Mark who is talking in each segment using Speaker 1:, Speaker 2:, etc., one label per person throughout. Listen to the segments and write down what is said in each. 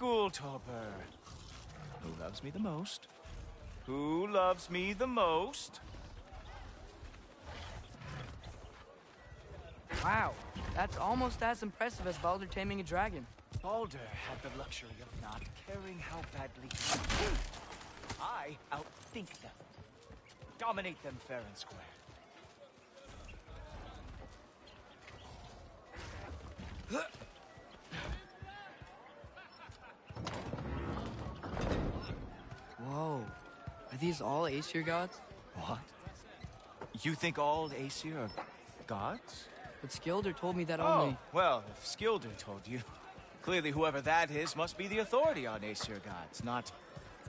Speaker 1: school topper. Who loves me the most? Who loves me the most?
Speaker 2: Wow, that's almost as impressive as Baldur taming a dragon.
Speaker 1: Baldur had the luxury of not caring how badly I outthink them. Dominate them fair and square.
Speaker 2: Whoa, are these all Aesir gods?
Speaker 1: What? You think all Aesir are gods?
Speaker 2: But Skilder told me that
Speaker 1: Oh,
Speaker 2: only...
Speaker 1: well, if Skilder told you, clearly whoever that is must be the authority on Aesir gods, not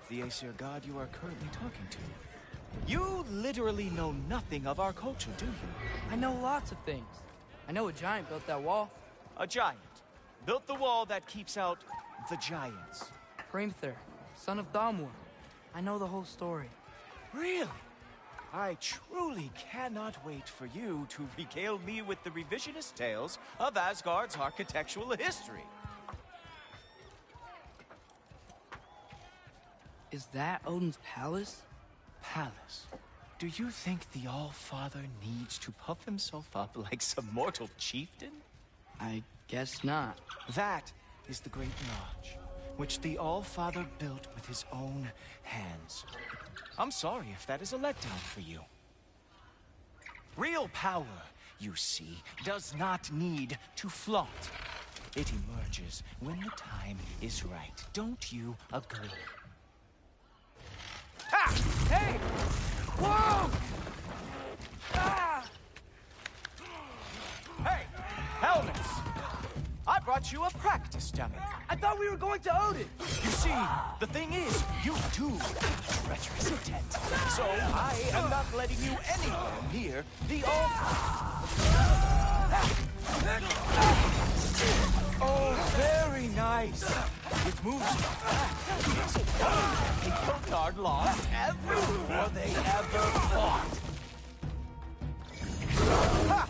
Speaker 1: the Aesir god you are currently talking to. You literally know nothing of our culture, do you?
Speaker 2: I know lots of things. I know a giant built that wall.
Speaker 1: A giant built the wall that keeps out the giants.
Speaker 2: Hrimthur, son of Thamur. I know the whole story.
Speaker 1: Really? I truly cannot wait for you to regale me with the revisionist tales of Asgard's architectural history.
Speaker 2: Is that Odin's palace?
Speaker 1: Palace? Do you think the All-Father needs to puff himself up like some mortal chieftain?
Speaker 2: I guess not.
Speaker 1: That is the Great Lodge, which the All-Father built with his own hands. I'm sorry if that is a letdown for you. Real power, you see, does not need to flaunt. It emerges when the time is right. Don't you agree? Ha! Hey! Whoa! Ah! Hey! Helmets! I brought you a practice dummy.
Speaker 2: I thought we were going to Odin!
Speaker 1: You see, the thing is, you do have treacherous intent. So I am not letting you anywhere near the altar. Oh, very nice. It moves fast. So Hildegard lost every war they ever fought. Ha!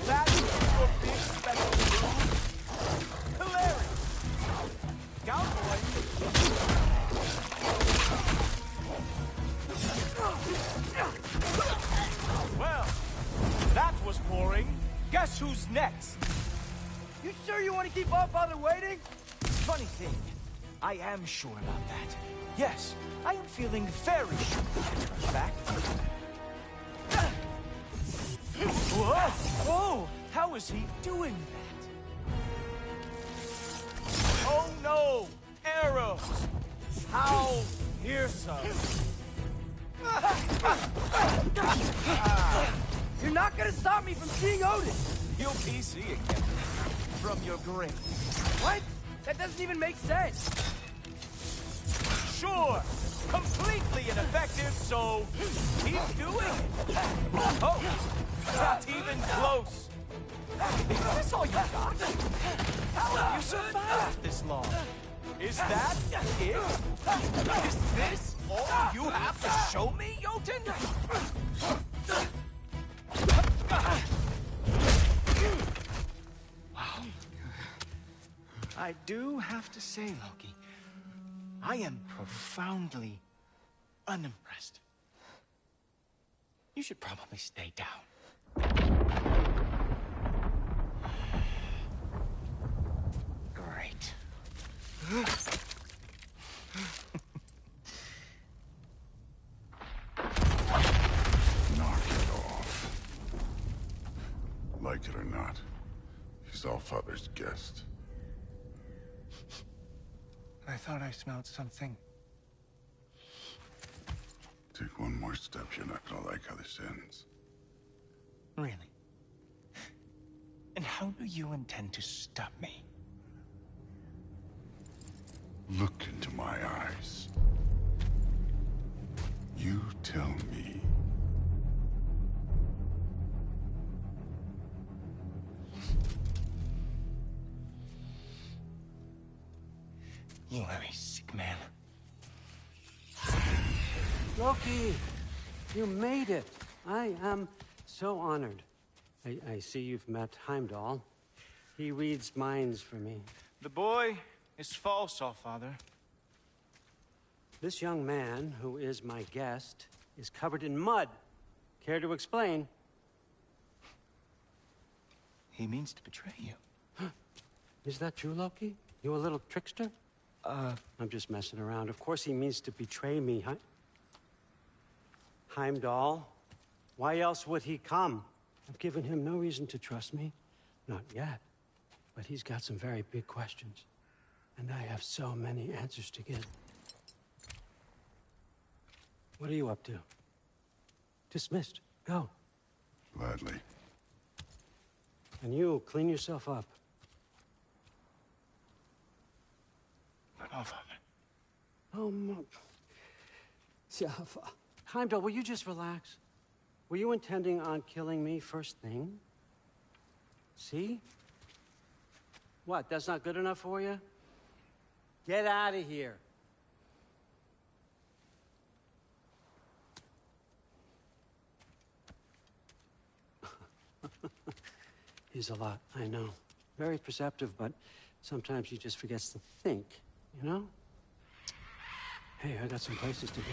Speaker 1: That's your big special move. Hilarious. Down, boy. Well, that was boring. Guess who's next?
Speaker 2: You sure you want to keep All-Father waiting?
Speaker 1: Funny thing, I am sure about that. Yes, I am feeling very sure. In fact... Whoa! Whoa! How is he doing that? Oh no! Arrows! How fearsome!
Speaker 2: You're not gonna stop me from seeing Odin!
Speaker 1: You'll be seeing him from your grave.
Speaker 2: What? That doesn't even make sense!
Speaker 1: Sure! Completely ineffective, so keep doing it! Oh! Not even close! Is this all you got? How have you survived this long? Is that it? Is this all you have to show me, Jotun? Wow. I do have to say, Loki, I am profoundly unimpressed. You should probably stay down. Great.
Speaker 3: Knock it off. Like it or not, he's All-Father's guest.
Speaker 1: I thought I smelled something.
Speaker 3: Take one more step, you're not gonna like how this ends.
Speaker 1: Really? And how do you intend to stop me?
Speaker 3: Look into my eyes. You tell me.
Speaker 1: You are a sick man.
Speaker 4: Loki, you made it. I am so honored. I see you've met Heimdall. He reads minds for me.
Speaker 1: The boy It's false, Allfather.
Speaker 4: This young man, who is my guest, is covered in mud. Care to explain?
Speaker 1: He means to betray you.
Speaker 4: Is that true, Loki? You a little trickster? I'm just messing around. Of course he means to betray me, huh? Heimdall, why else would he come? I've given him no reason to trust me. Not yet. But he's got some very big questions. And I have so many answers to give. What are you up to? Dismissed. Go.
Speaker 3: Gladly.
Speaker 4: And you, clean yourself up.
Speaker 1: But Allfather.
Speaker 4: Oh, Jaffa. Heimdall, will you just relax? Were you intending on killing me first thing? See? What, that's not good enough for you? Get out of here. He's a lot, I know. Very perceptive, but sometimes he just forgets to think, you know? Hey, I got some places to be.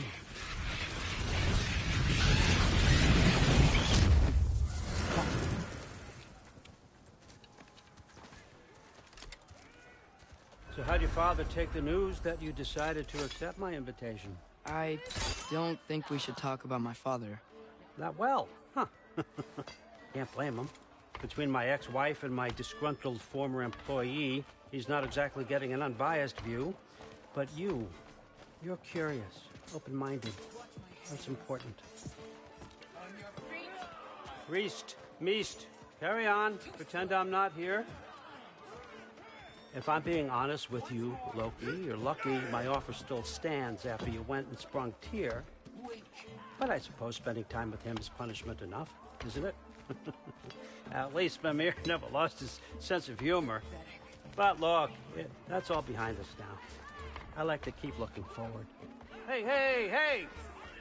Speaker 4: So how'd your father take the news that you decided to accept my invitation?
Speaker 2: I don't think we should talk about my father.
Speaker 4: Not well, huh? Can't blame him. Between my ex-wife and my disgruntled former employee, he's not exactly getting an unbiased view. But you're curious, open-minded. That's important. Priest, Meest, carry on. Pretend I'm not here. If I'm being honest with you, Loki, you're lucky my offer still stands after you went and sprung Tyr. But I suppose spending time with him is punishment enough, isn't it? At least Mimir never lost his sense of humor. But look, that's all behind us now. I like to keep looking forward. Hey!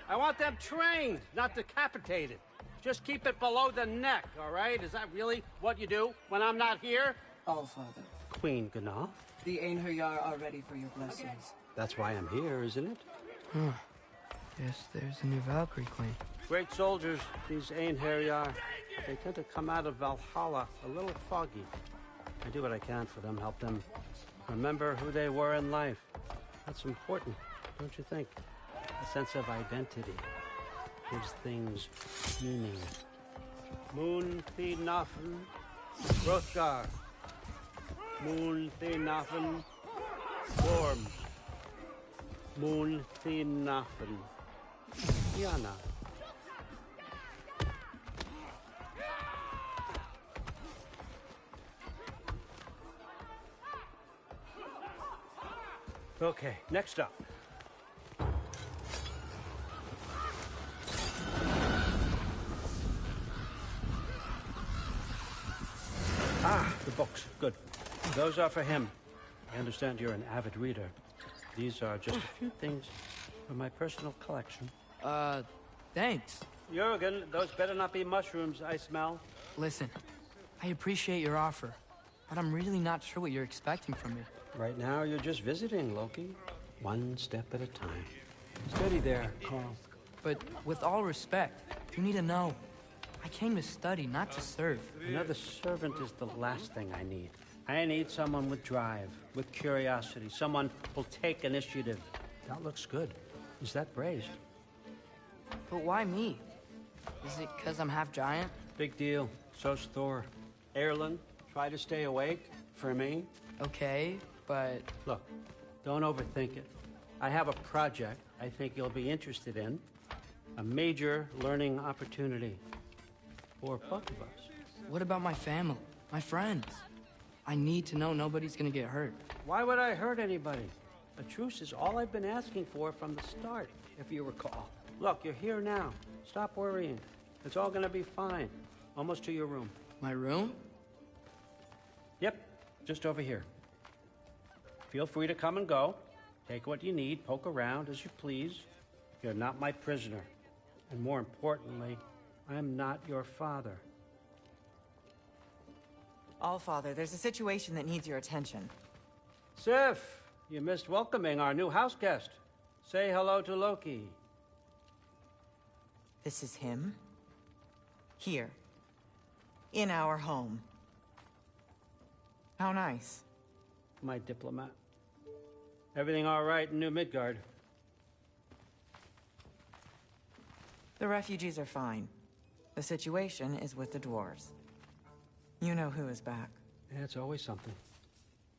Speaker 4: I want them trained, not decapitated. Just keep it below the neck, all right? Is that really what you do when I'm not here?
Speaker 5: Allfather,
Speaker 4: Queen Gná.
Speaker 5: the Einherjar are ready for your blessings.
Speaker 4: That's why I'm here, isn't it?
Speaker 2: Guess there's a new Valkyrie queen.
Speaker 4: Great soldiers, these Einherjar. They tend to come out of Valhalla a little foggy. I do what I can for them, help them remember who they were in life. That's important, don't you think? A sense of identity gives things meaning. Moon Thinafen, Hrothgar. Moon Thinafen, Worm. Moon Thinafen, Yana. Okay, next up. The books. Good. Those are for him. I understand you're an avid reader. These are just a few things from my personal collection.
Speaker 2: Thanks.
Speaker 4: Jurgen, those better not be mushrooms I smell.
Speaker 2: Listen, I appreciate your offer, but I'm really not sure what you're expecting from me.
Speaker 4: Right now, you're just visiting, Loki. One step at a time. Steady there, Carl.
Speaker 2: But with all respect, you need to know, I came to study, not to serve.
Speaker 4: Another servant is the last thing I need. I need someone with drive, with curiosity, someone who'll take initiative. That looks good. Is that braised?
Speaker 2: But why me? Is it because I'm half giant?
Speaker 4: Big deal. So's Thor. Erlen, try to stay awake for me.
Speaker 2: Okay, but...
Speaker 4: Look, don't overthink it. I have a project I think you'll be interested in. A major learning opportunity. For both of us.
Speaker 2: What about my family? My friends? I need to know nobody's gonna get hurt.
Speaker 4: Why would I hurt anybody? A truce is all I've been asking for from the start, if you recall. Look, you're here now. Stop worrying. It's all gonna be fine. Almost to your room.
Speaker 2: My room?
Speaker 4: Yep, just over here. Feel free to come and go. Take what you need, poke around as you please. You're not my prisoner. And more importantly, I'm not your father.
Speaker 6: Allfather, there's a situation that needs your attention.
Speaker 4: Sif, you missed welcoming our new house guest. Say hello to Loki.
Speaker 6: This is him? Here. In our home. How nice.
Speaker 4: My diplomat. Everything all right in New Midgard?
Speaker 6: The refugees are fine. The situation is with the dwarves. You know who is back.
Speaker 4: Yeah, it's always something.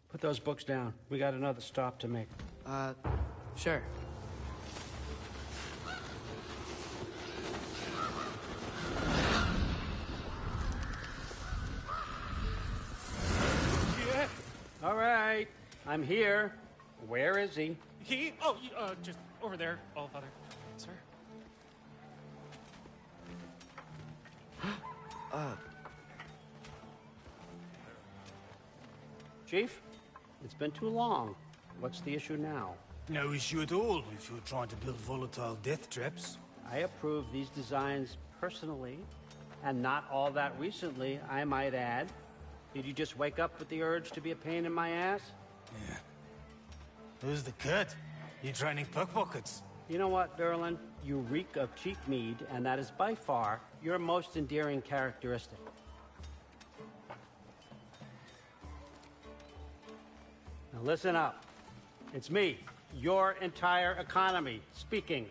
Speaker 4: Put those books down. We got another stop to make.
Speaker 2: Sure.
Speaker 1: Yeah.
Speaker 4: All right, I'm here. Where is he?
Speaker 1: Just over there, All Father. Sir?
Speaker 4: Chief, it's been too long. What's the issue now?
Speaker 7: No issue at all if you're trying to build volatile death traps.
Speaker 4: I approve these designs personally, and not all that recently, I might add. Did you just wake up with the urge to be a pain in my ass?
Speaker 7: Yeah. Who's the cut? You training pickpockets?
Speaker 4: You know what, Derlin? You reek of cheap mead, and that is by far your most endearing characteristic. Now listen up. It's me, your entire economy, speaking.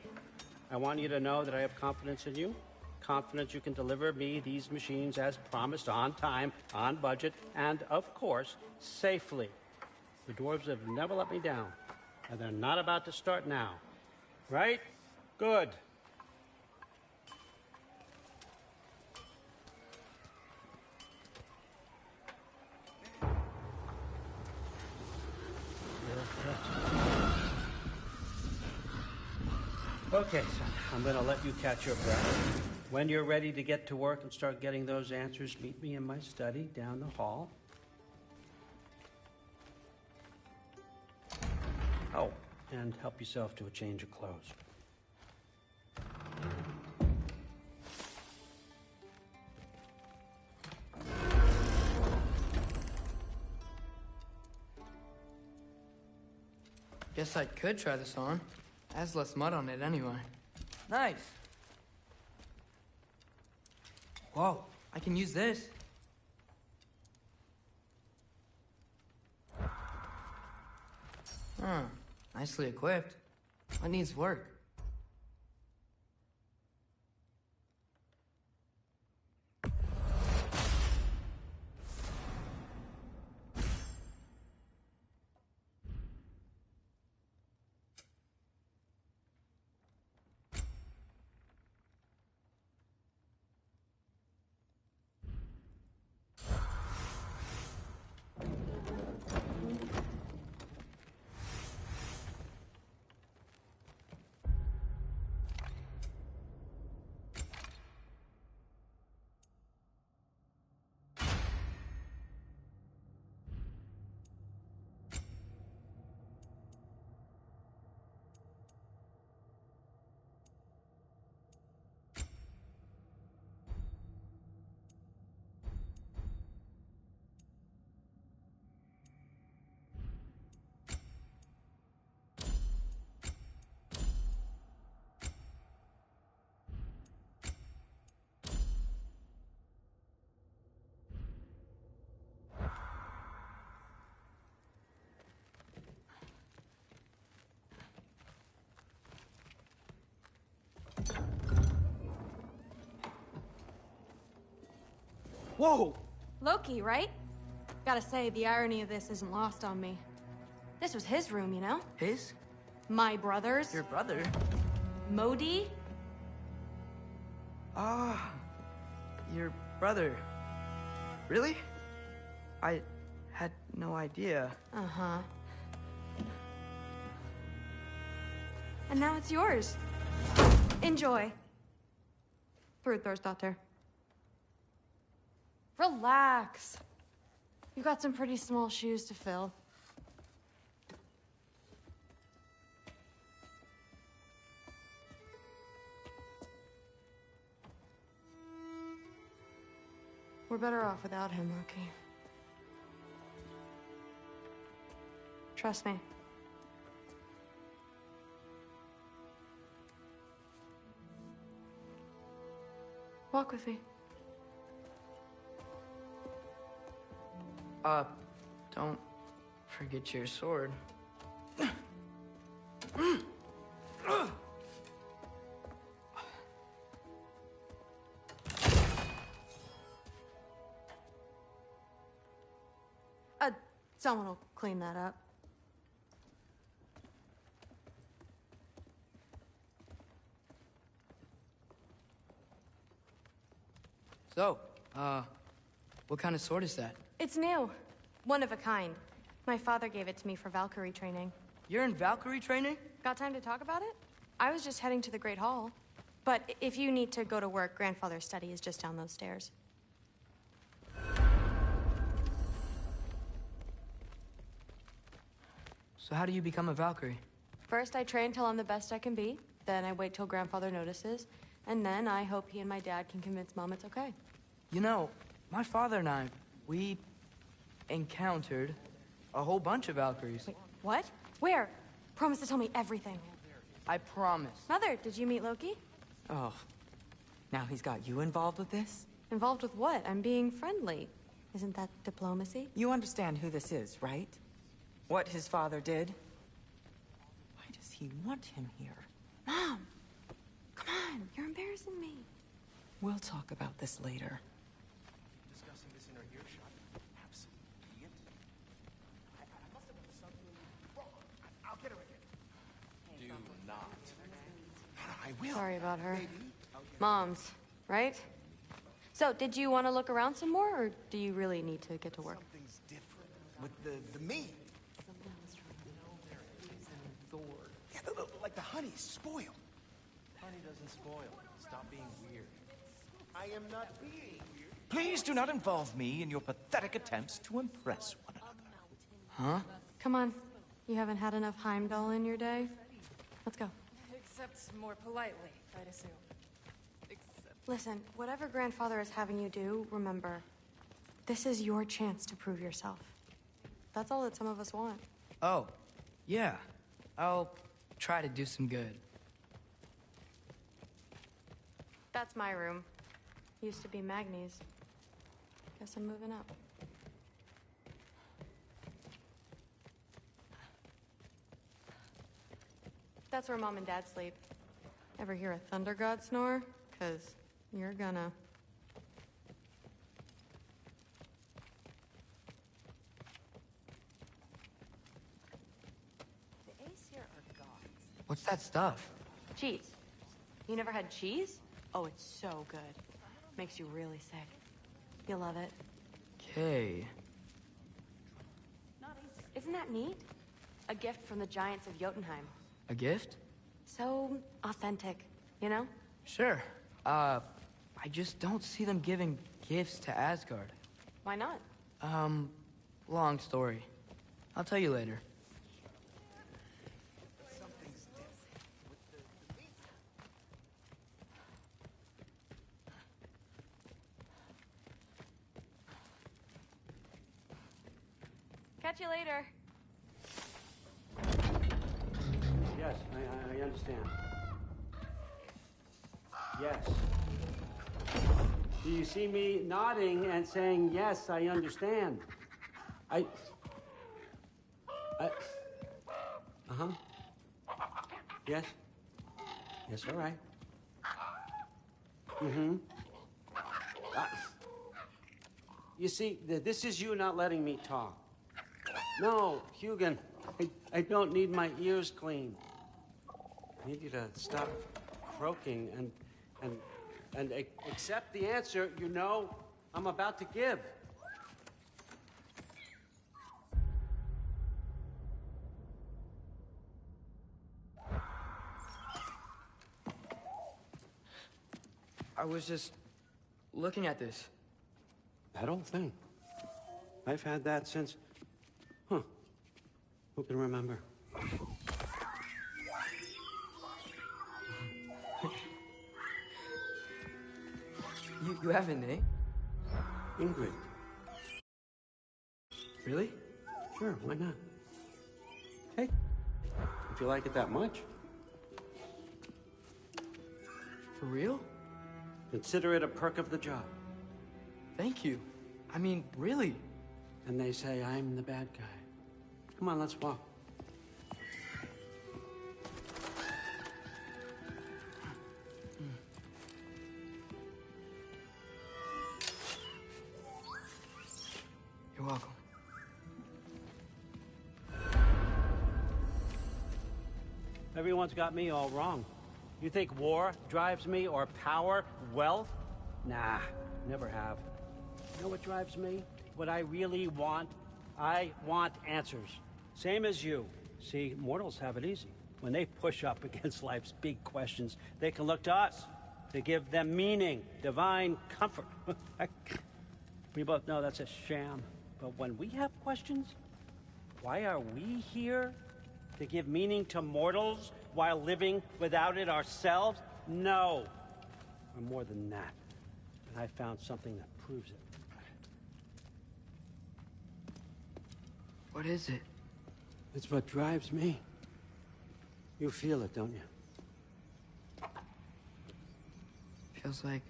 Speaker 4: I want you to know that I have confidence in you. Confidence you can deliver me these machines as promised, on time, on budget, and, of course, safely. The dwarves have never let me down, and they're not about to start now. Right? Good. Okay, son, I'm gonna let you catch your breath. When you're ready to get to work and start getting those answers, meet me in my study down the hall. Oh, and help yourself to a change of clothes.
Speaker 2: Guess I could try this on. Has less mud on it anyway. Nice. Whoa, I can use this. Huh, nicely equipped. What needs work?
Speaker 7: Whoa!
Speaker 8: Loki, right? Gotta say, the irony of this isn't lost on me. This was his room, you know?
Speaker 2: His?
Speaker 8: My brother's.
Speaker 2: Your brother?
Speaker 8: Modi?
Speaker 2: Ah, your brother. Really? I had no idea.
Speaker 8: Uh-huh. And now it's yours. Enjoy. Daughter. Relax. You've got some pretty small shoes to fill. We're better off without him, Loki. Trust me. Walk with me.
Speaker 2: Don't forget your sword.
Speaker 8: Someone will clean that up.
Speaker 2: So, what kind of sword is that?
Speaker 8: It's new. One of a kind. My father gave it to me for Valkyrie training.
Speaker 2: You're in Valkyrie training?
Speaker 8: Got time to talk about it? I was just heading to the Great Hall. But if you need to go to work, Grandfather's study is just down those stairs.
Speaker 2: So how do you become a Valkyrie?
Speaker 8: First, I train till I'm the best I can be. Then I wait till Grandfather notices. And then I hope he and my dad can convince Mom it's okay.
Speaker 2: You know, my father and I, we encountered a whole bunch of Valkyries.
Speaker 8: Wait, what? Where? Promise to tell me everything.
Speaker 2: I promise.
Speaker 8: Mother, did you meet Loki?
Speaker 6: Oh, now he's got you involved with this?
Speaker 8: Involved with what? I'm being friendly. Isn't that diplomacy?
Speaker 6: You understand who this is, right? What his father did? Why does he want him here?
Speaker 8: Mom! Come on, you're embarrassing me.
Speaker 6: We'll talk about this later.
Speaker 1: Discussing this in our earshot. Absolute idiot. I must have done something wrong. I'll get her again. Do not. I will.
Speaker 8: Sorry about her. Mom's, right? So, did you want to look around some more, or do you really need to get to work?
Speaker 1: Something's different with the meat. Yeah, like the honey's spoiled.
Speaker 9: Honey doesn't spoil. Stop being weird.
Speaker 1: I am not being weird. Please do not involve me in your pathetic attempts to impress one another.
Speaker 2: Huh?
Speaker 8: Come on. You haven't had enough Heimdall in your day? Let's go.
Speaker 10: Except more politely, I'd assume.
Speaker 8: Listen, whatever Grandfather is having you do, remember, this is your chance to prove yourself. That's all that some of us want.
Speaker 2: Oh, yeah. I'll try to do some good.
Speaker 8: That's my room. Used to be Magni's. Guess I'm moving up. That's where Mom and Dad sleep. Ever hear a thunder god snore? 'Cause you're gonna.
Speaker 10: The Aesir are gods.
Speaker 2: What's that stuff?
Speaker 8: Cheese. You never had cheese? Oh, it's so good. Makes you really sick. You'll love it.
Speaker 2: Okay.
Speaker 8: Isn't that neat? A gift from the giants of Jotunheim.
Speaker 2: A gift?
Speaker 8: So authentic, you know?
Speaker 2: Sure. I just don't see them giving gifts to Asgard.
Speaker 8: Why not?
Speaker 2: Long story. I'll tell you later.
Speaker 1: Something's different with the meat.
Speaker 8: Catch you later.
Speaker 4: Yes, I understand. Yes. Do you see me nodding and saying, yes, I understand? Uh-huh. Yes? Yes, all right. Mm-hmm. You see, this is you not letting me talk. No, Hugin, I don't need my ears cleaned. I need you to stop croaking and accept the answer you know I'm about to give.
Speaker 2: I was just looking at this.
Speaker 4: That old thing. I've had that since... Who can remember?
Speaker 2: You have a name?
Speaker 4: Ingrid.
Speaker 2: Really?
Speaker 4: Sure, why not? Take if you like it that much.
Speaker 2: For real?
Speaker 4: Consider it a perk of the job.
Speaker 2: Thank you. I mean, really.
Speaker 4: And they say I'm the bad guy. Come on, let's walk.
Speaker 2: You're welcome.
Speaker 4: Everyone's got me all wrong. You think war drives me, or power, wealth? Nah, never have. You know what drives me? What I really want? I want answers. Same as you. See, mortals have it easy. When they push up against life's big questions, they can look to us to give them meaning, divine comfort. We both know that's a sham. But when we have questions, why are we here? To give meaning to mortals while living without it ourselves? No. We're more than that. And I found something that proves it.
Speaker 2: What is it?
Speaker 4: It's what drives me. You feel it, don't you?
Speaker 2: Feels like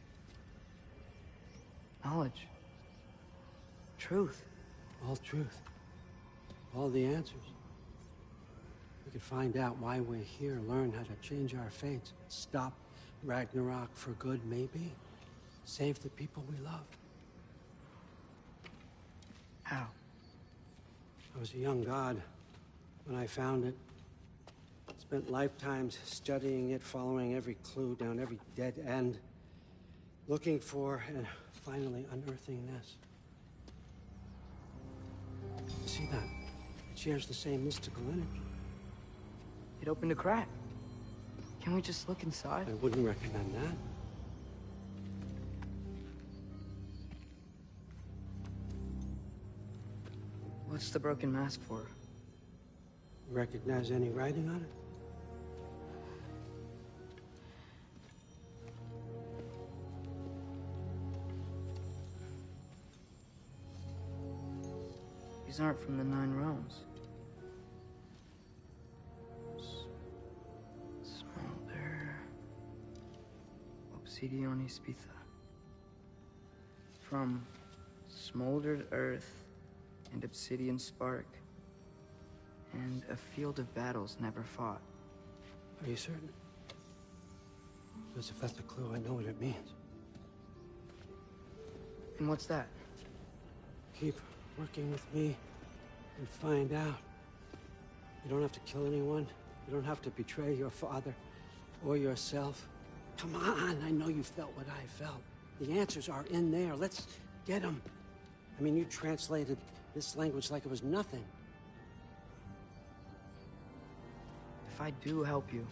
Speaker 2: knowledge. Truth.
Speaker 4: All truth. All the answers. We could find out why we're here, learn how to change our fates, stop Ragnarok for good, maybe. Save the people we love.
Speaker 2: How?
Speaker 4: I was a young god when I found it. Spent lifetimes studying it, following every clue down every dead end, looking for and finally unearthing this. See that? It shares the same mystical energy.
Speaker 2: It opened a crack. Can we just look inside?
Speaker 4: I wouldn't recommend that.
Speaker 2: What's the broken mask for?
Speaker 4: Recognize any writing on it?
Speaker 2: These aren't from the Nine Realms. Smolder. Obsidion Ispitha. From smoldered earth and obsidian spark. And a field of battles never fought.
Speaker 4: Are you certain? Because if that's a clue, I know what it means.
Speaker 2: And what's that?
Speaker 4: Keep working with me and find out. You don't have to kill anyone. You don't have to betray your father or yourself. Come on, I know you felt what I felt. The answers are in there. Let's get them. I mean, you translated this language like it was nothing.
Speaker 2: If I do help you,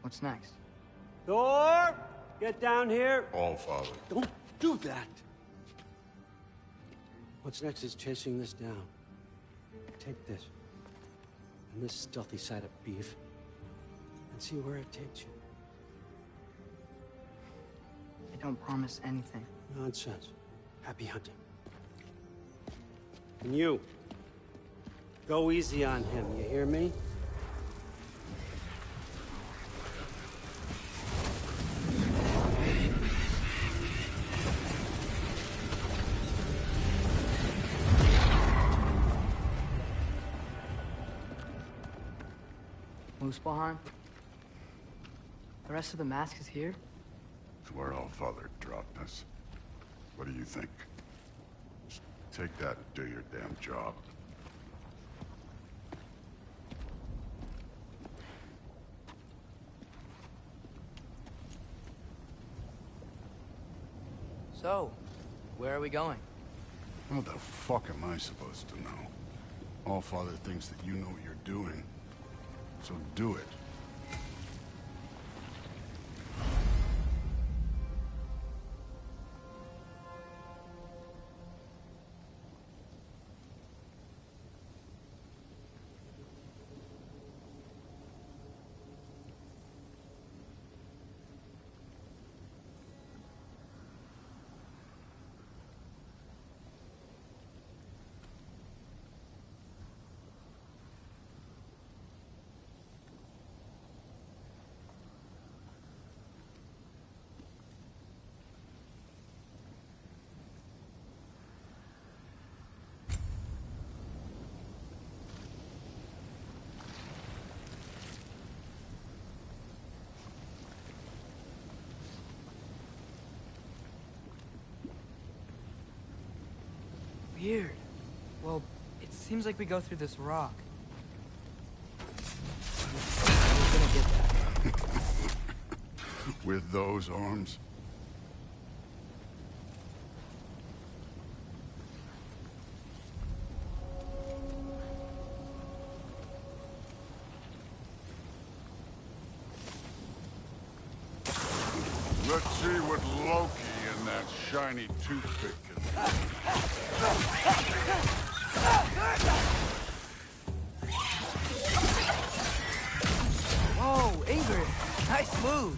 Speaker 2: what's next?
Speaker 4: Thor! Get down here!
Speaker 3: All father.
Speaker 4: Don't do that! What's next is chasing this down. Take this, and this stealthy side of beef, and see where it takes you.
Speaker 2: I don't promise anything.
Speaker 4: Nonsense. Happy hunting. And you, go easy on him, you hear me?
Speaker 2: Muspelheim? The rest of the mask is here?
Speaker 3: It's where all father dropped us. What do you think? Just take that and do your damn job.
Speaker 2: So, where are we going?
Speaker 3: What the fuck am I supposed to know? All father thinks that you know what you're doing. So do it.
Speaker 2: Weird. Well, it seems like we go through this rock. We're gonna get that.
Speaker 3: With those arms? Let's see what Loki and that shiny toothpick can do.
Speaker 2: Whoa, Ingrid. Nice move.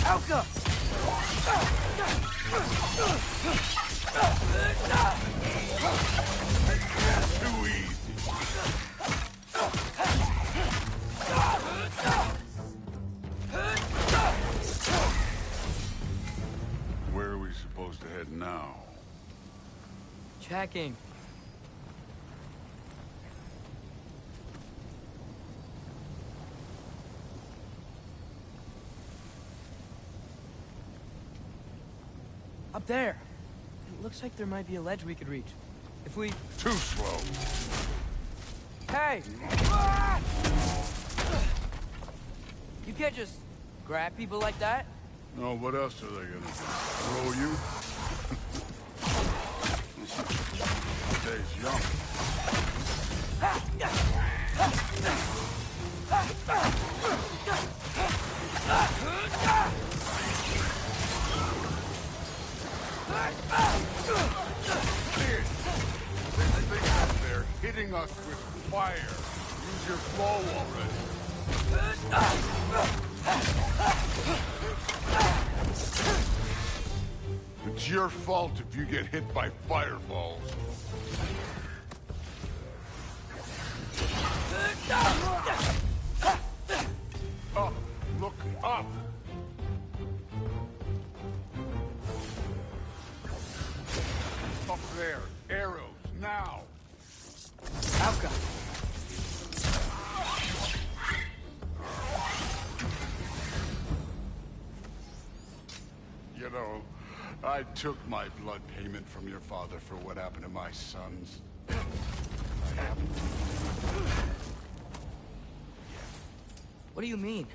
Speaker 2: Alka!
Speaker 3: Too easy. Where are we supposed to head now?
Speaker 2: Checking. Up there. It looks like there might be a ledge we could reach. If we...
Speaker 3: Too slow.
Speaker 2: Hey! You can't just grab people like that.
Speaker 3: No, what else are they gonna do? Throw you? Stays young. They're hitting us with fire. Use your bow already. It's your fault if you get hit by fireballs. Up! Look up! Up there! Arrows, now!
Speaker 2: Alka.
Speaker 3: You know, I took my blood payment from your father for what happened to my sons. I haven't.
Speaker 2: What do you mean?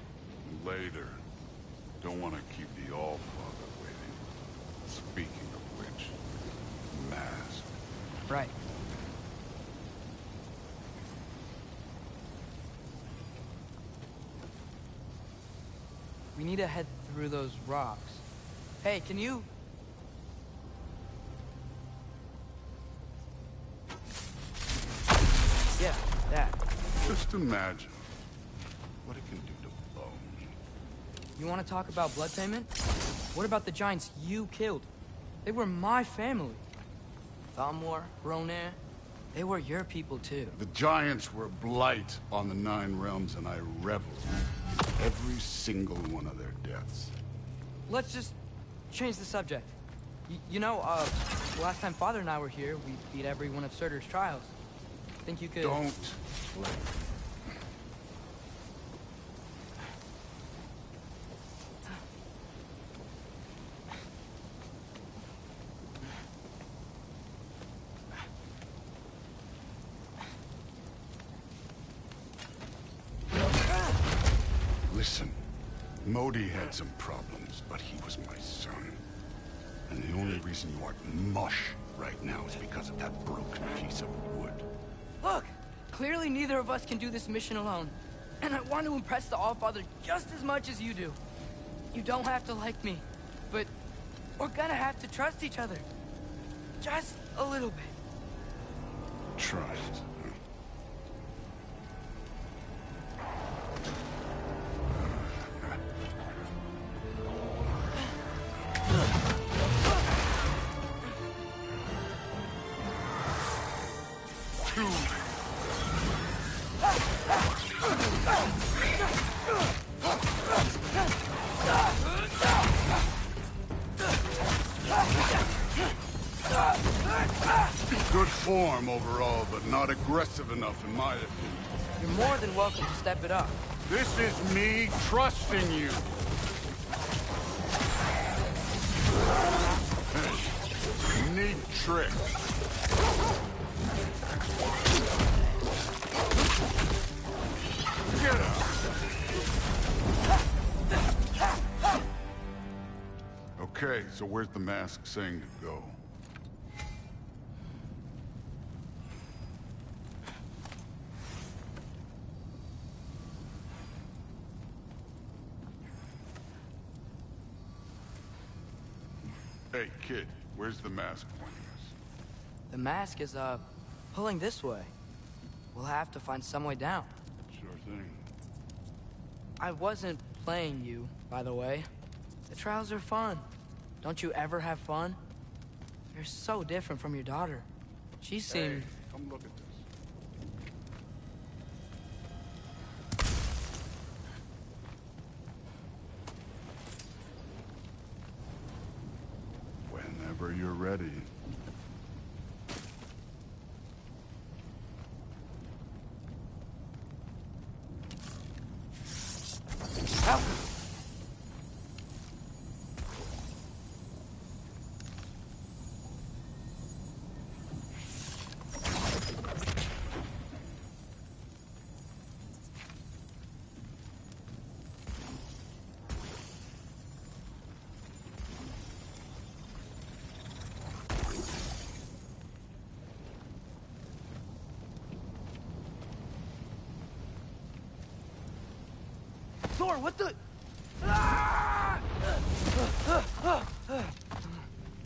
Speaker 3: Later. Don't want to keep the All-Father waiting. Speaking of which, mask.
Speaker 2: Right. We need to head through those rocks. Hey, can you... Yeah, that.
Speaker 3: Just imagine what it can do to bone.
Speaker 2: You want to talk about blood payment? What about the giants you killed? They were my family. Thamor, Ronan, they were your people too.
Speaker 3: The giants were blight on the Nine Realms, and I reveled in every single one of their deaths.
Speaker 2: Let's just change the subject. You know, last time Father and I were here, we beat every one of Surtur's trials. Think you could...
Speaker 3: Don't play. Listen, Modi had some problems, but he was my son. And the only reason you aren't mush right now is because of that broken piece of wood.
Speaker 2: Look! Clearly neither of us can do this mission alone. And I want to impress the All-Father just as much as you do. You don't have to like me, but we're gonna have to trust each other. Just a little bit.
Speaker 3: Trust. Good form overall, but not aggressive enough in my opinion.
Speaker 2: You're more than welcome to step it up.
Speaker 3: This is me trusting you. Hey, neat trick. Get out. Okay, so where's the mask saying to go? Hey, kid, where's the mask pointing us?
Speaker 2: The mask is, pulling this way. We'll have to find some way down.
Speaker 3: Sure thing.
Speaker 2: I wasn't playing you, by the way. The trials are fun. Don't you ever have fun? You're so different from your daughter. She seemed...
Speaker 3: Hey, come look at this. Whenever you're ready.
Speaker 2: Help! Thor, what the...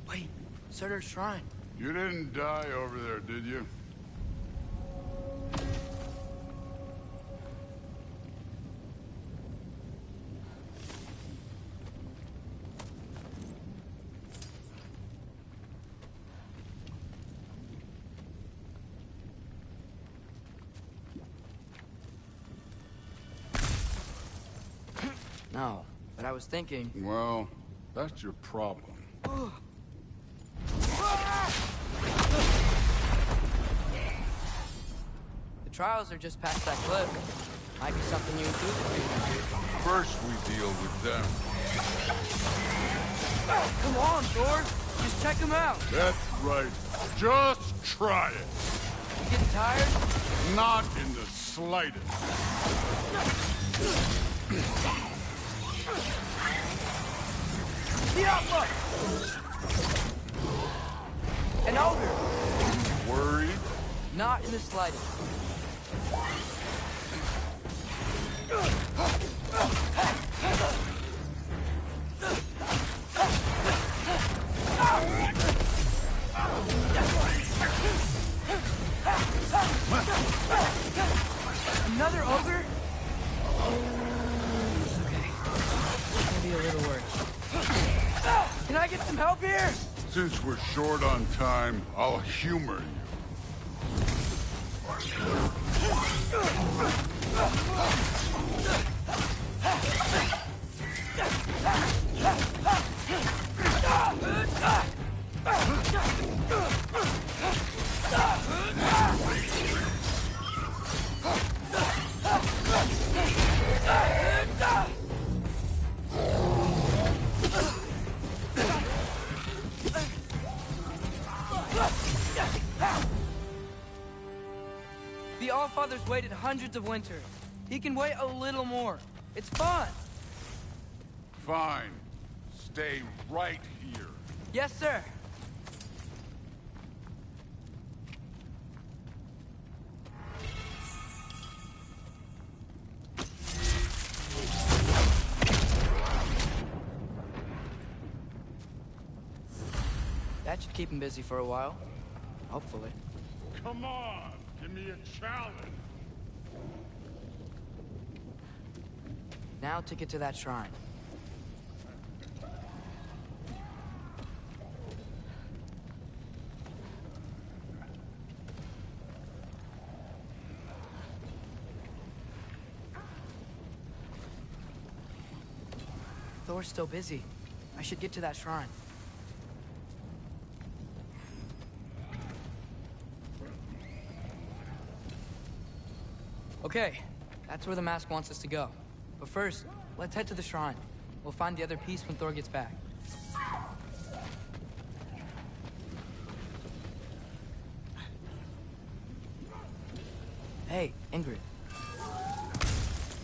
Speaker 2: Wait, Surtur's shrine.
Speaker 3: You didn't die over there, did you?
Speaker 2: No, but I was thinking...
Speaker 3: Well, that's your problem.
Speaker 2: The trials are just past that cliff. Might be something you and Duke can do.
Speaker 3: First we deal with them.
Speaker 2: Come on, Thor! Just check them out!
Speaker 3: That's right. Just try it.
Speaker 2: You getting tired?
Speaker 3: Not in the slightest.
Speaker 2: The outlook! An ogre!
Speaker 3: Worried?
Speaker 2: Not in the slightest. Another ogre? Okay. Maybe a little worse. Can I get some help here?
Speaker 3: Since we're short on time, I'll humor you.
Speaker 2: The Allfather's waited hundreds of winters. He can wait a little more. It's fun.
Speaker 3: Fine. Stay right here.
Speaker 2: Yes, sir. That should keep him busy for a while. Hopefully.
Speaker 3: Come on! Give me a challenge!
Speaker 2: Now to get to that shrine. Thor's still busy. I should get to that shrine. Okay, that's where the mask wants us to go. But first, let's head to the shrine. We'll find the other piece when Thor gets back. Hey, Ingrid.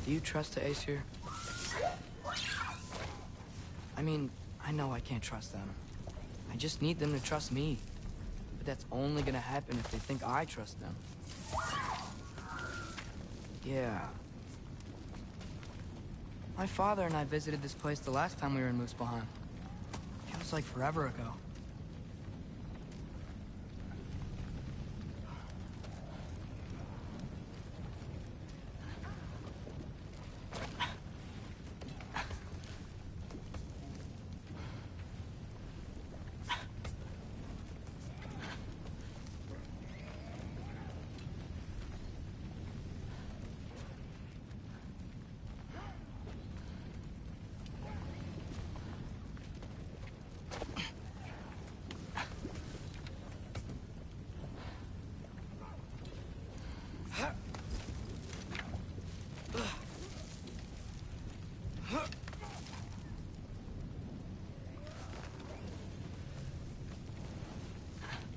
Speaker 2: Do you trust the Aesir? I mean, I know I can't trust them. I just need them to trust me. But that's only gonna happen if they think I trust them. Yeah. My father and I visited this place the last time we were in Muspelheim. Feels like forever ago.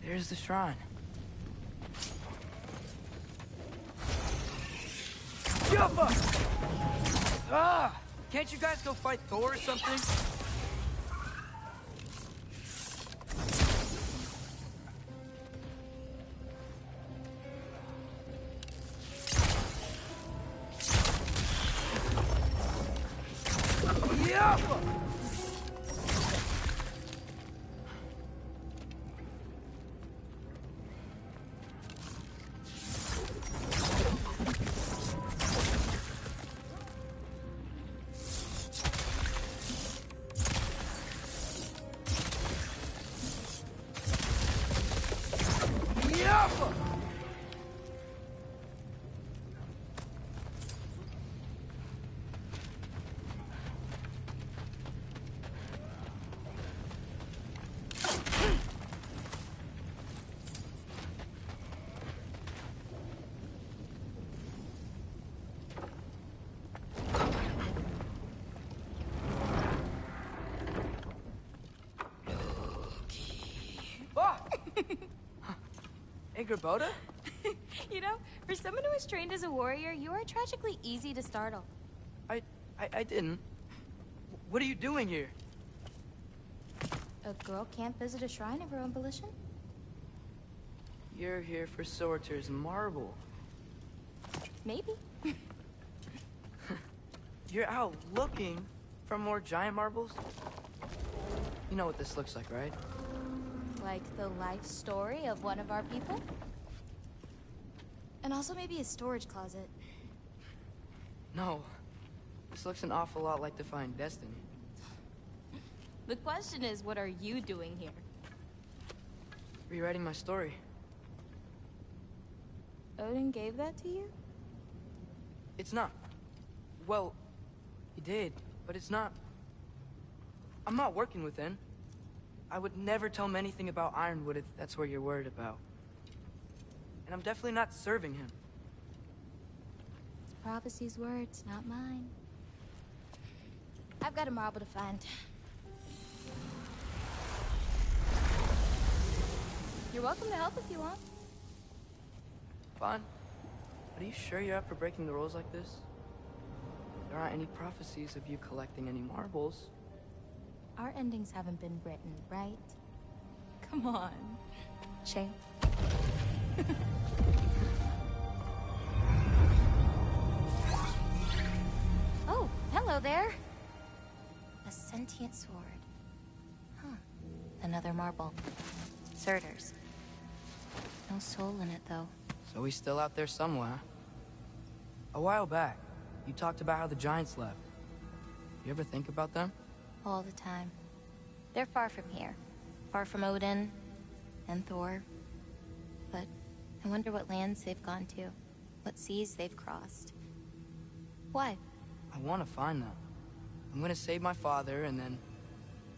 Speaker 2: There's the shrine. Jumpa! Ah! Can't you guys go fight Thor or something? Jumpa! Boda?
Speaker 11: You know, for someone who was trained as a warrior, you are tragically easy to startle.
Speaker 2: I didn't. What are you doing here?
Speaker 11: A girl can't visit a shrine of her own volition?
Speaker 2: You're here for Sorcerer's marble.
Speaker 11: Maybe.
Speaker 2: You're out looking for more giant marbles? You know what this looks like, right?
Speaker 11: Like the life story of one of our people? And also maybe a storage closet.
Speaker 2: No. This looks an awful lot like Defying Destiny.
Speaker 11: The question is, what are you doing here?
Speaker 2: Rewriting my story.
Speaker 11: Odin gave that to you?
Speaker 2: It's not. Well, he did, but it's not. I'm not working with him. I would never tell him anything about Ironwood if that's what you're worried about. And I'm definitely not serving him.
Speaker 11: It's prophecy's words, not mine. I've got a marble to find. You're welcome to help if you want.
Speaker 2: Fine. But are you sure you're up for breaking the rules like this? There aren't any prophecies of you collecting any marbles.
Speaker 11: Our endings haven't been written, right? Come on. Shame. Oh, hello there. A sentient sword. Huh. Another marble. Surtur's. No soul in it, though.
Speaker 2: So he's still out there somewhere. A while back, you talked about how the giants left. You ever think about them?
Speaker 11: All the time. They're far from here. Far from Odin and Thor. But I wonder what lands they've gone to. What seas they've crossed. Why?
Speaker 2: I want to find them. I'm gonna save my father, and then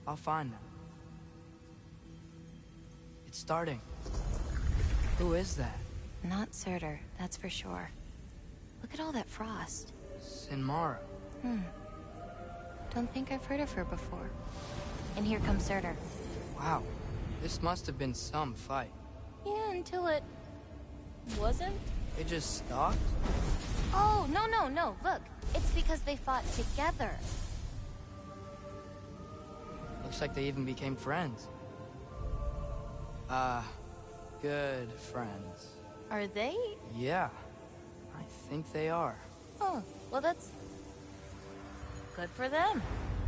Speaker 2: I'll find them. It's starting. Who is that?
Speaker 11: Not Surtur, that's for sure. Look at all that frost.
Speaker 2: Sinmara.
Speaker 11: Don't think I've heard of her before. And here comes Surtur.
Speaker 2: Wow. This must have been some fight.
Speaker 11: Yeah, until it... wasn't?
Speaker 2: It just stopped?
Speaker 11: Oh, no. Look, it's because they fought together.
Speaker 2: Looks like they even became friends. Good friends.
Speaker 11: Are they?
Speaker 2: Yeah, I think they are.
Speaker 11: Oh, well that's... good for them.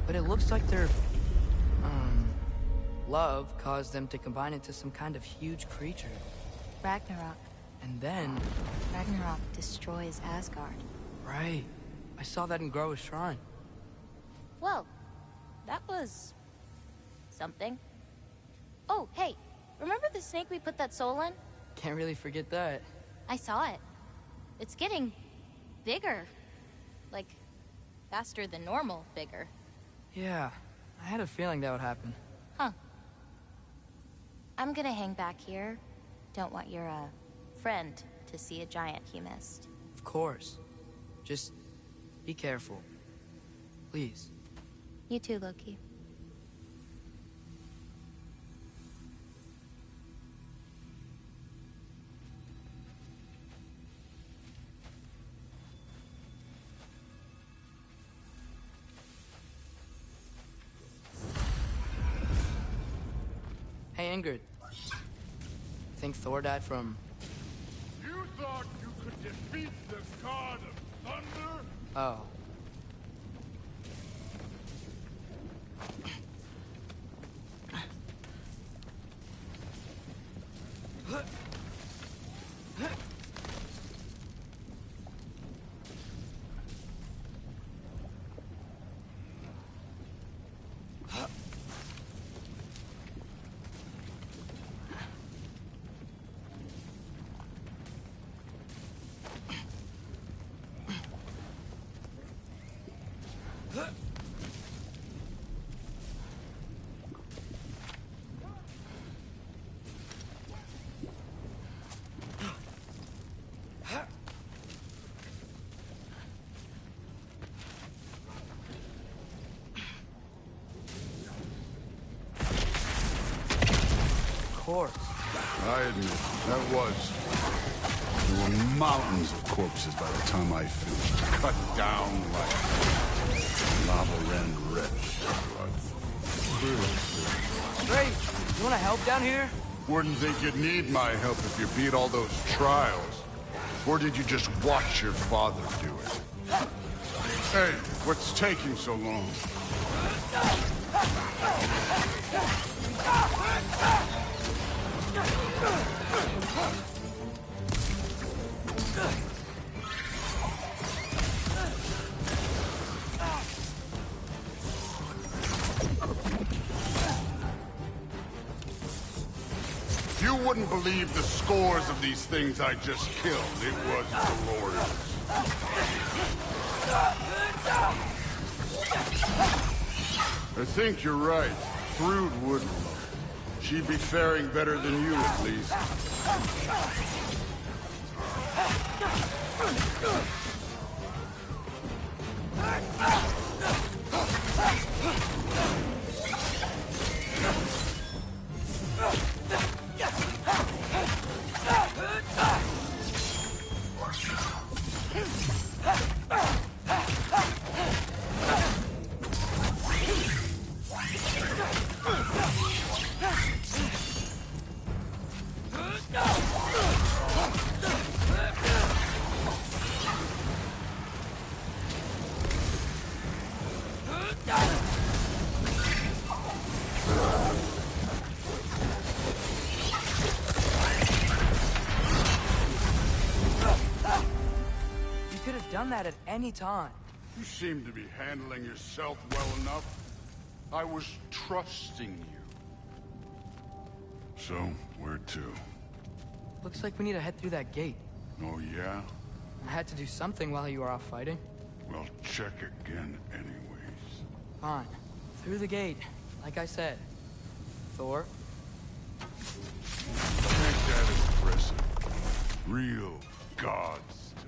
Speaker 2: But it looks like their, love caused them to combine into some kind of huge creature.
Speaker 11: Ragnarok.
Speaker 2: And then...
Speaker 11: Ragnarok destroys Asgard.
Speaker 2: Right. I saw that in Groa's shrine.
Speaker 11: Well, that was... something. Oh, hey, remember the snake we put that soul in?
Speaker 2: Can't really forget that.
Speaker 11: I saw it. It's getting... bigger. Like, faster than normal bigger.
Speaker 2: Yeah, I had a feeling that would happen.
Speaker 11: Huh. I'm gonna hang back here. Don't want your, friend to see a giant he missed.
Speaker 2: Of course. Just be careful. Please.
Speaker 11: You too, Loki.
Speaker 2: Hey, Ingrid. Think Thor died from...
Speaker 3: You thought you could defeat the god of thunder?
Speaker 2: Oh. Course.
Speaker 3: I admit, that was. There were mountains of corpses by the time I finished. Cut down like lava ran red with blood.
Speaker 2: Great. You want to help down here?
Speaker 3: Wouldn't think you'd need my help if you beat all those trials. Or did you just watch your father do it? Hey, what's taking so long? You wouldn't believe the scores of these things I just killed. It was glorious. I think you're right. Thrud wouldn't. She'd be faring better than you, at least.
Speaker 2: Done that at any time.
Speaker 3: You seem to be handling yourself well enough. I was trusting you. So, where to?
Speaker 2: Looks like we need to head through that gate.
Speaker 3: Oh, yeah?
Speaker 2: I had to do something while you were off fighting.
Speaker 3: Well, check again anyways.
Speaker 2: Fine. Through the gate, like I said. Thor?
Speaker 3: Take that as impressive. Real god stuff.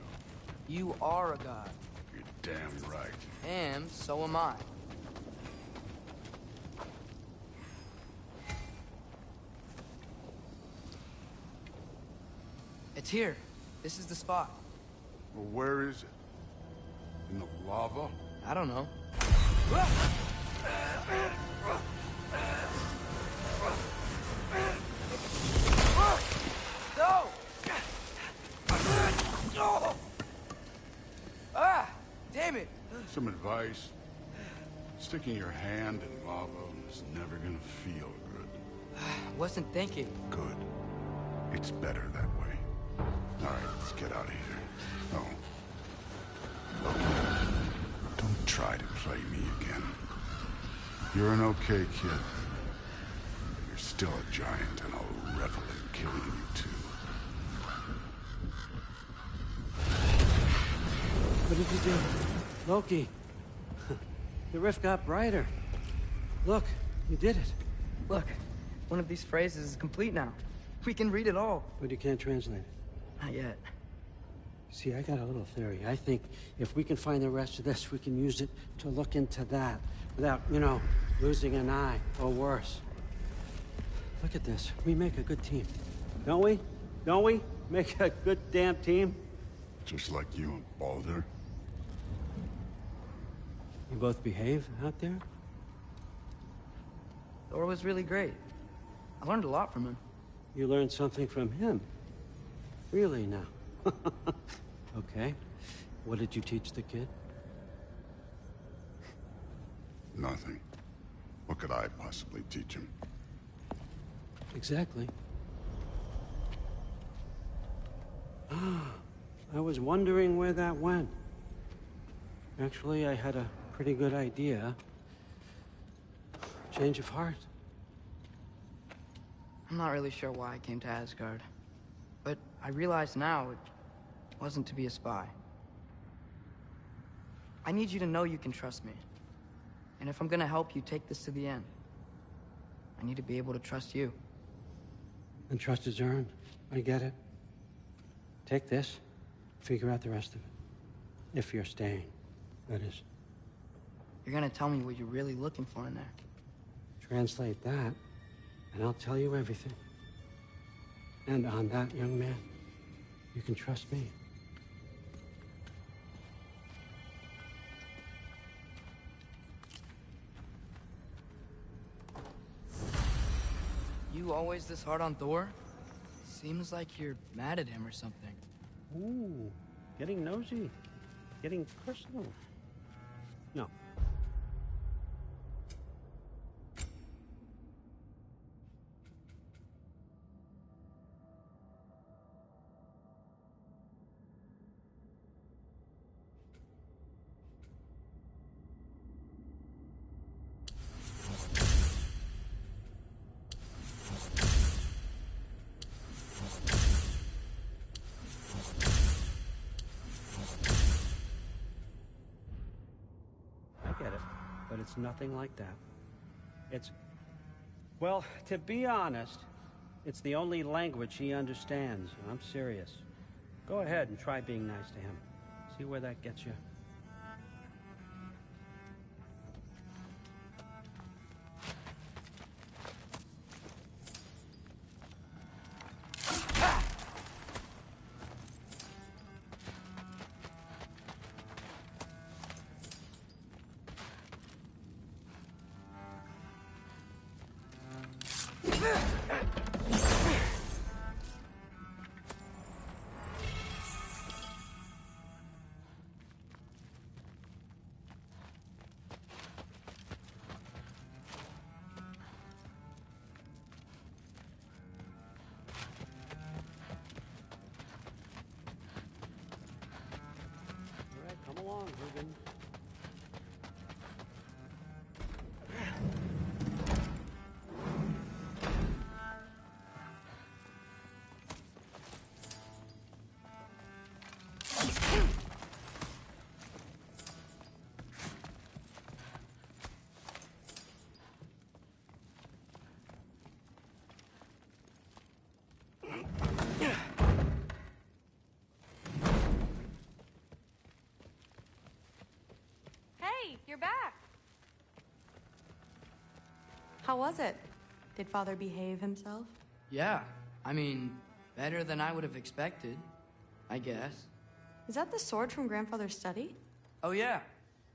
Speaker 2: You are a god.
Speaker 3: You're damn right.
Speaker 2: And so am I. It's here. This is the spot.
Speaker 3: Well, where is it? In the lava?
Speaker 2: I don't know. No! Ah! Damn it!
Speaker 3: Some advice. Sticking your hand in lava is never gonna feel good.
Speaker 2: Wasn't thinking.
Speaker 3: Good. It's better that way. All right, let's get out of here. Oh. Look, don't try to play me again. You're an okay kid. But you're still a giant, and I'll revel in killing you too.
Speaker 4: What did you do? Loki. The rift got brighter. Look, you did it.
Speaker 2: Look, one of these phrases is complete now. We can read it all.
Speaker 4: But you can't translate it.
Speaker 2: Not yet.
Speaker 4: See, I got a little theory. I think if we can find the rest of this, we can use it to look into that without, you know, losing an eye or worse. Look at this. We make a good team. Don't we? Don't we? Make a good damn team?
Speaker 3: Just like you and Baldur.
Speaker 4: You both behave out there?
Speaker 2: Thor was really great. I learned a lot from him.
Speaker 4: You learned something from him? Really now? Okay. What did you teach the kid?
Speaker 3: Nothing. What could I possibly teach him?
Speaker 4: Exactly. I was wondering where that went. Actually, I had a pretty good idea. Change of heart.
Speaker 2: I'm not really sure why I came to Asgard. But I realize now it wasn't to be a spy. I need you to know you can trust me. And if I'm gonna help you take this to the end, I need to be able to trust you.
Speaker 4: And trust is earned. I get it. Take this, figure out the rest of it. If you're staying, that is.
Speaker 2: You're gonna tell me what you're really looking for in there.
Speaker 4: Translate that, and I'll tell you everything. And on that, young man, you can trust me.
Speaker 2: You always this hard on Thor? Seems like you're mad at him or something.
Speaker 4: Ooh, getting nosy. Getting personal. No. But it's nothing like that. It's... Well, to be honest, it's the only language he understands. I'm serious. Go ahead and try being nice to him. See where that gets you. Come along, Hogan.
Speaker 10: you're back.
Speaker 8: How was it? Did Father behave himself?
Speaker 2: Yeah, I mean, better than I would have expected, I guess.
Speaker 8: Is that the sword from Grandfather's study?
Speaker 2: Oh yeah,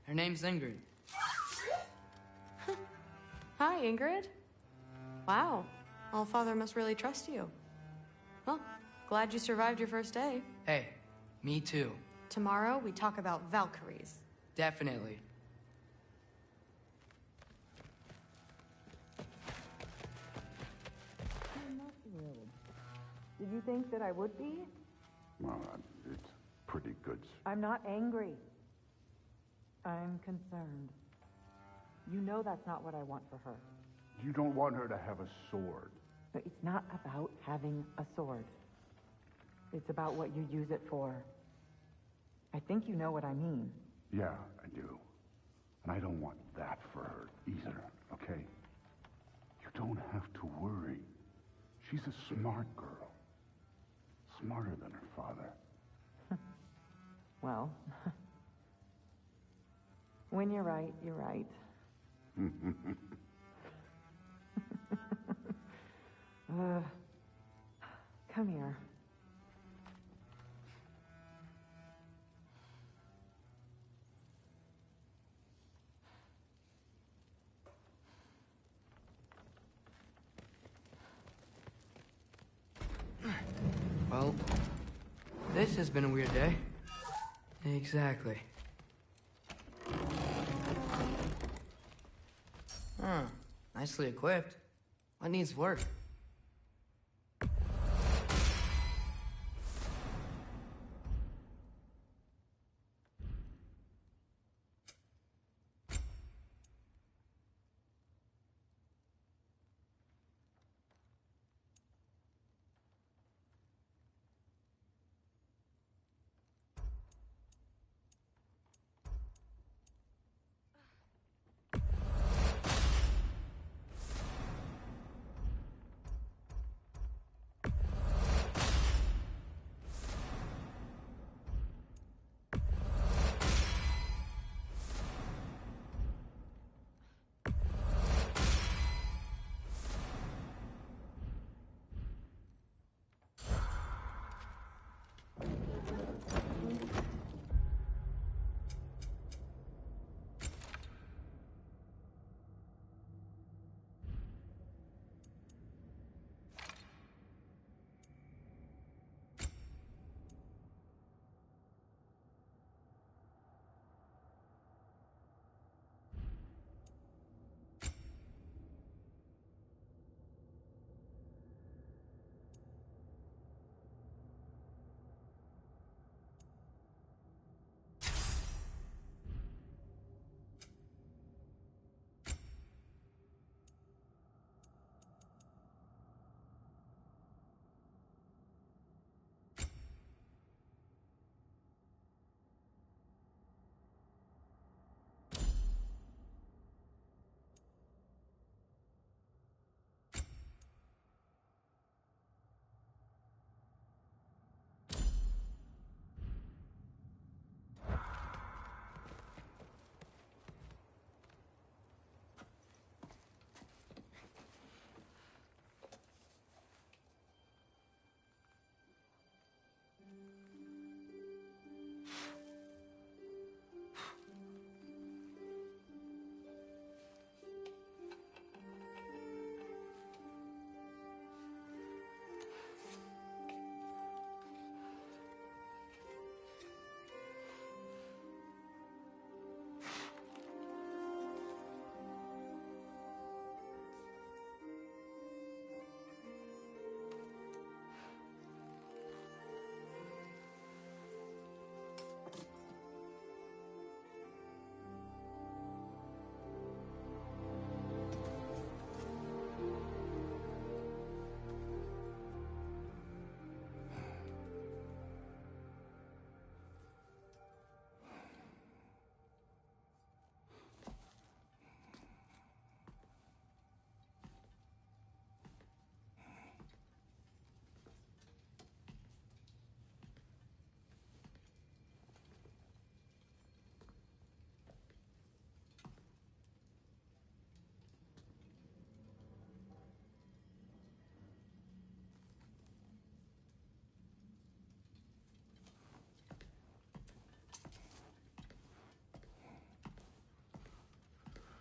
Speaker 2: her name's Ingrid.
Speaker 8: Hi, Ingrid. Wow, All-Father must really trust you. Well, glad you survived your first day.
Speaker 2: Hey, me too.
Speaker 8: Tomorrow, we talk about Valkyries.
Speaker 2: Definitely.
Speaker 6: I'm not thrilled. Did you think that I would be?
Speaker 3: Well, it's pretty good.
Speaker 6: I'm not angry. I'm concerned. You know that's not what I want for her.
Speaker 3: You don't want her to have a sword.
Speaker 6: But it's not about having a sword. It's about what you use it for. I think you know what I mean.
Speaker 3: Yeah, I do. And I don't want that for her either, okay? You don't have to worry. She's a smart girl. Smarter than her father.
Speaker 6: Well, when you're right, you're right. Come here.
Speaker 2: Well, this has been a weird day. Exactly. Huh. Nicely equipped. What needs work?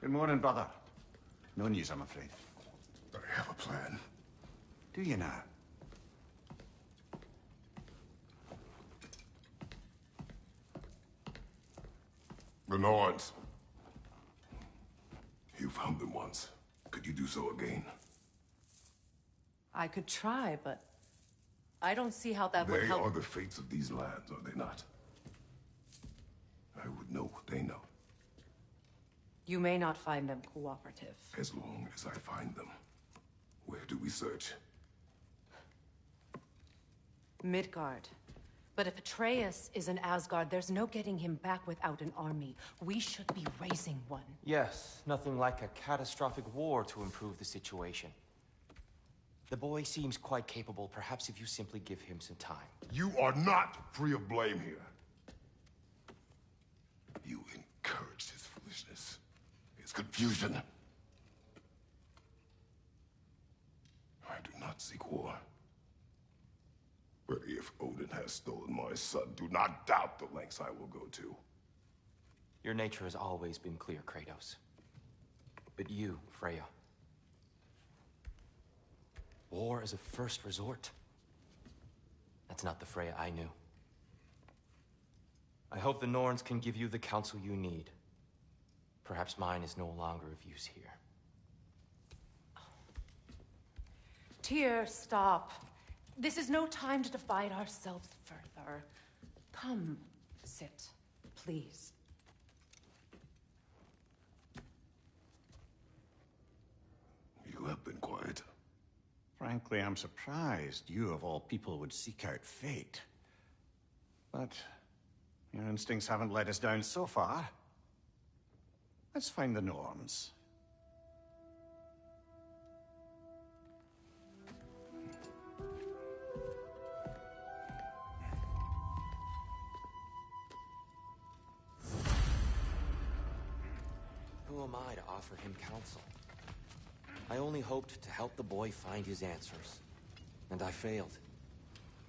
Speaker 12: Good morning, brother. No news, I'm afraid.
Speaker 3: I have a plan.
Speaker 12: Do you now?
Speaker 13: The Norns. You found them once. Could you do so again?
Speaker 10: I could try, but I don't see how that would
Speaker 13: They
Speaker 10: help.
Speaker 13: are the fates of these lands, are they not? I would know what they know.
Speaker 10: You may not find them cooperative.
Speaker 13: As long as I find them. Where do we search?
Speaker 10: Midgard. But if Atreus is in Asgard, there's no getting him back without an army. We should be raising one.
Speaker 9: Yes, nothing like a catastrophic war to improve the situation. The boy seems quite capable. Perhaps if you simply give him some time.
Speaker 13: You are not free of blame here. You encouraged his foolishness, his confusion. I do not seek war. But if Odin has stolen my son, do not doubt the lengths I will go to.
Speaker 9: Your nature has always been clear, Kratos. But you, Freya. War is a first resort. That's not the Freya I knew. I hope the Norns can give you the counsel you need. Perhaps mine is no longer of use here.
Speaker 10: Tyr, stop. This is no time to divide ourselves further. Come, sit, please.
Speaker 13: You have been quiet.
Speaker 12: Frankly, I'm surprised you, of all people, would seek out fate. But your instincts haven't let us down so far. Let's find the Norns.
Speaker 9: Who am I to offer him counsel? I only hoped to help the boy find his answers. And I failed.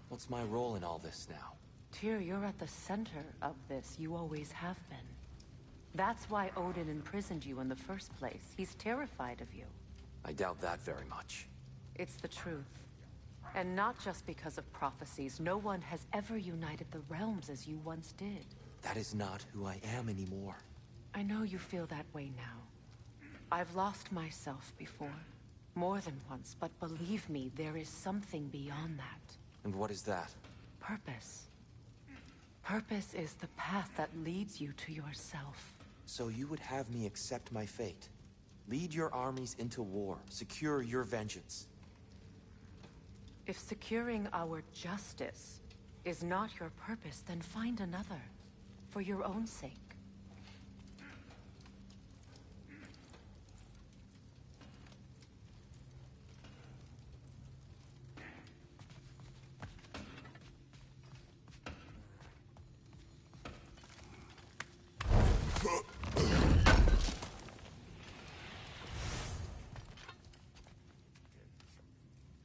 Speaker 9: What's my role in all this now?
Speaker 10: Tyr, you're at the center of this. You always have been. That's why Odin imprisoned you in the first place. He's terrified of you.
Speaker 9: I doubt that very much.
Speaker 10: It's the truth. And not just because of prophecies. No one has ever united the realms as you once did.
Speaker 9: That is not who I am anymore.
Speaker 10: I know you feel that way now. I've lost myself before. More than once, but believe me, there is something beyond that.
Speaker 9: And what is that?
Speaker 10: Purpose. Purpose is the path that leads you to yourself.
Speaker 9: So you would have me accept my fate? Lead your armies into war, secure your vengeance.
Speaker 10: If securing our justice is not your purpose, then find another. For your own sake.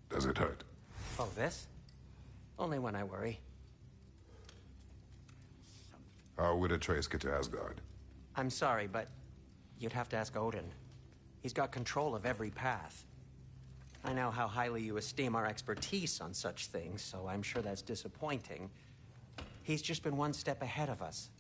Speaker 13: Does it hurt?
Speaker 14: Oh, this? Only when I worry.
Speaker 13: How would Atreus get to Asgard?
Speaker 14: I'm sorry, but you'd have to ask Odin. He's got control of every path. I know how highly you esteem our expertise on such things, so I'm sure that's disappointing. He's just been one step ahead of us.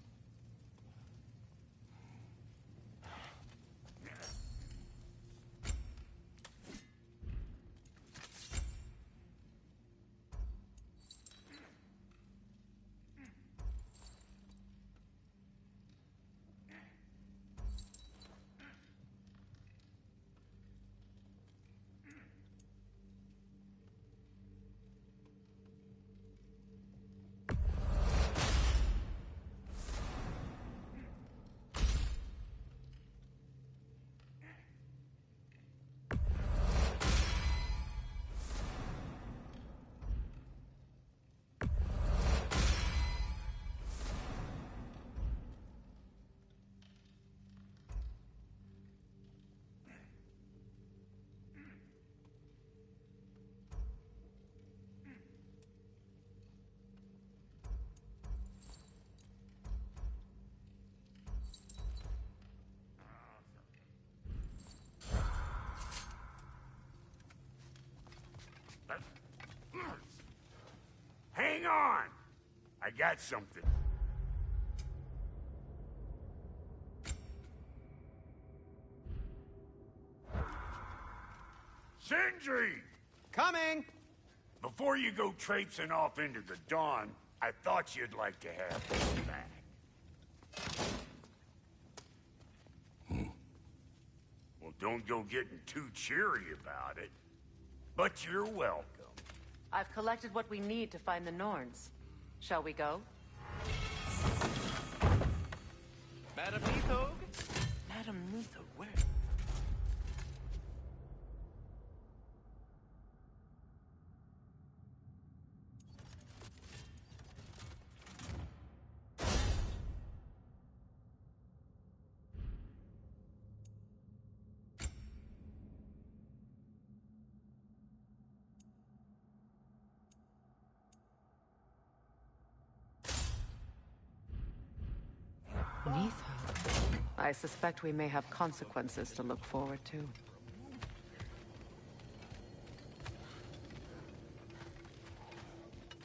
Speaker 15: Hang on! I got something. Sindri!
Speaker 14: Coming!
Speaker 15: Before you go traipsing off into the dawn, I thought you'd like to have this back. Well, don't go getting too cheery about it. But you're welcome.
Speaker 10: I've collected what we need to find the Norns. Shall we go?
Speaker 1: Madam Neathog? Madam Neathog, where?
Speaker 10: Neathog. I suspect we may have consequences to look forward to.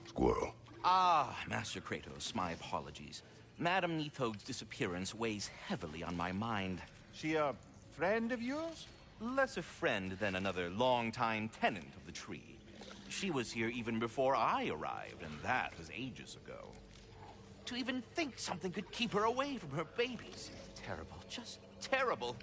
Speaker 13: Squirrel.
Speaker 16: Ah, Master Kratos, my apologies. Madam Neathog's disappearance weighs heavily on my mind.
Speaker 12: She a friend of yours?
Speaker 16: Less a friend than another longtime tenant of the tree. She was here even before I arrived, and that was ages ago. To even think something could keep her away from her babies. Terrible, just terrible.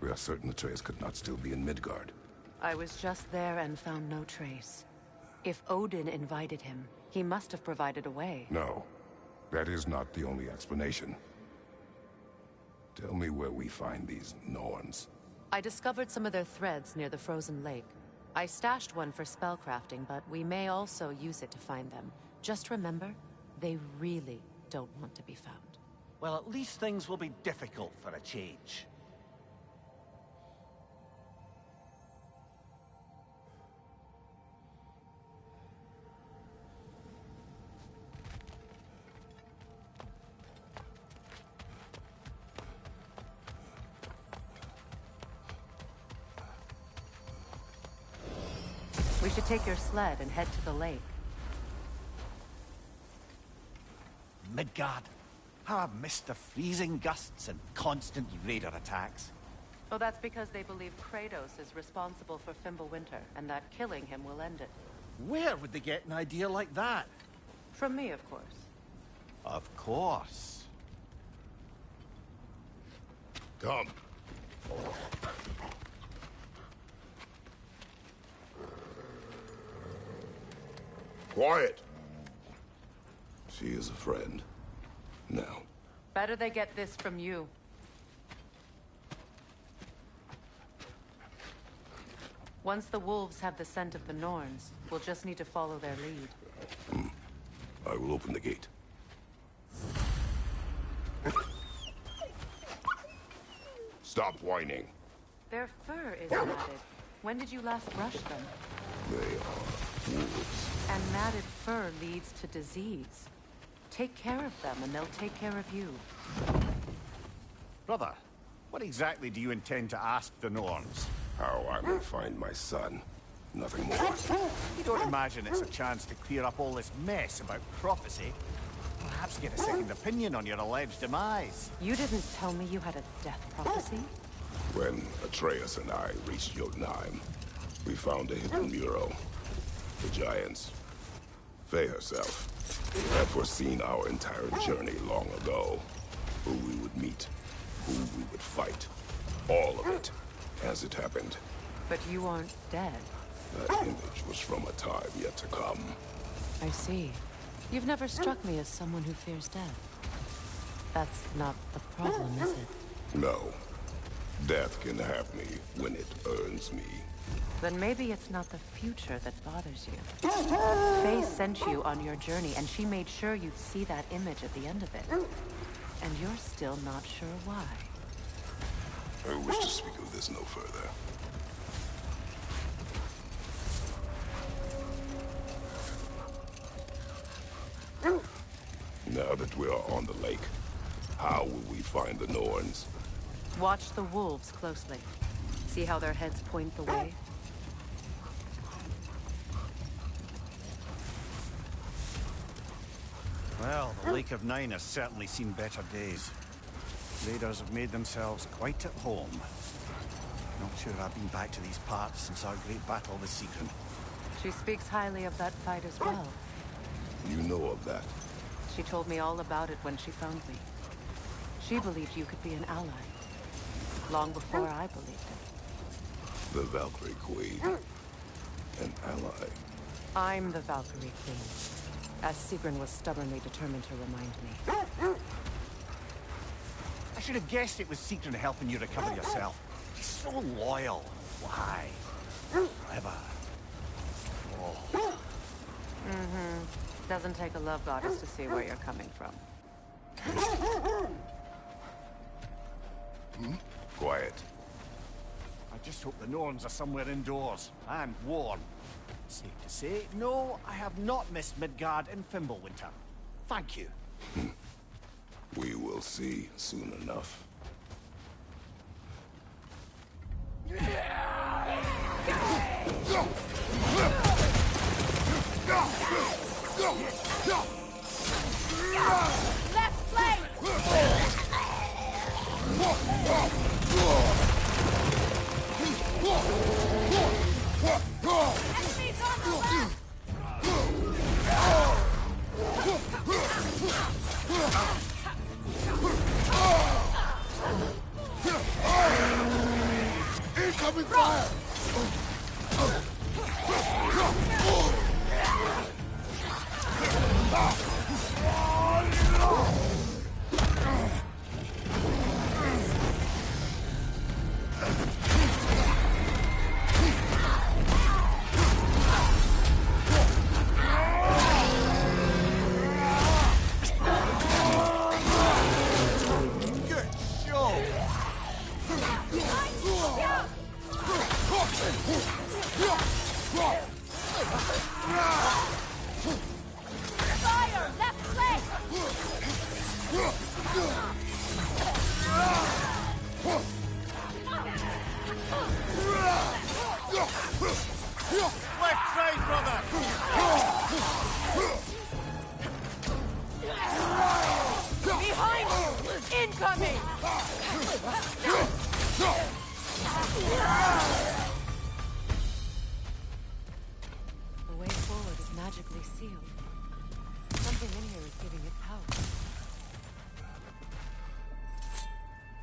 Speaker 13: We are certain Atreus could not still be in Midgard.
Speaker 10: I was just there and found no trace. If Odin invited him, he must have provided a way.
Speaker 13: No, that is not the only explanation. Tell me where we find these Norns.
Speaker 10: I discovered some of their threads near the frozen lake. I stashed one for spellcrafting, but we may also use it to find them. Just remember, they really don't want to be found.
Speaker 17: Well, at least things will be difficult for a change.
Speaker 10: We should take your sled and head to the lake.
Speaker 17: Midgard. How I've missed the freezing gusts and constant raider attacks.
Speaker 10: Oh, that's because they believe Kratos is responsible for Fimbulwinter, and that killing him will end it.
Speaker 17: Where would they get an idea like that?
Speaker 10: From me, of course.
Speaker 17: Of course.
Speaker 13: Come. Quiet. She is a friend. Now.
Speaker 10: Better they get this from you. Once the wolves have the scent of the Norns, we'll just need to follow their lead.
Speaker 13: I will open the gate. Stop whining.
Speaker 10: Their fur is matted. When did you last brush them?
Speaker 13: They are wolves.
Speaker 10: And matted fur leads to disease. Take care of them, and they'll take care of you.
Speaker 12: Brother, what exactly do you intend to ask the Norns?
Speaker 13: How I will find my son. Nothing more.
Speaker 12: You don't imagine it's a chance to clear up all this mess about prophecy? Perhaps get a second opinion on your alleged demise.
Speaker 10: You didn't tell me you had a death prophecy?
Speaker 13: When Atreus and I reached Jotunheim, we found a hidden mural. The Giants, Faye herself, had foreseen our entire journey long ago. Who we would meet, who we would fight. All of it, as it happened.
Speaker 10: But you aren't dead.
Speaker 13: That image was from a time yet to come.
Speaker 10: I see. You've never struck me as someone who fears death. That's not the problem, is it?
Speaker 13: No. Death can have me when it earns me.
Speaker 10: Then maybe it's not the future that bothers you. Faye sent you on your journey, and she made sure you'd see that image at the end of it. And you're still not sure why.
Speaker 13: I wish to speak of this no further. Now that we are on the lake, how will we find the Norns?
Speaker 10: Watch the wolves closely. See how their heads point the way?
Speaker 17: Well, the Lake of Nine has certainly seen better days. Raiders have made themselves quite at home. Not sure I've been back to these parts since our great battle with Sigrun.
Speaker 10: She speaks highly of that fight as well.
Speaker 13: You know of that?
Speaker 10: She told me all about it when she found me. She believed you could be an ally. Long before I believed it.
Speaker 13: The Valkyrie Queen. An ally.
Speaker 10: I'm the Valkyrie Queen. As Sigrun was stubbornly determined to remind me.
Speaker 17: I should have guessed it was Sigrun helping you recover yourself. She's so loyal. Why? Forever. Oh.
Speaker 10: Doesn't take a love goddess to see where you're coming from.
Speaker 13: Quiet.
Speaker 17: I just hope the Norns are somewhere indoors. I'm warm. Safe to say, no, I have not missed Midgard in Fimbulwinter. Thank you.
Speaker 13: We will see soon enough.
Speaker 18: Left flank! Enemies on the left!
Speaker 3: Incoming fire!
Speaker 18: Fire! Left flank!
Speaker 17: Left side, brother!
Speaker 18: Behind you! Incoming!
Speaker 10: The way forward is magically sealed. Something in here is giving it power.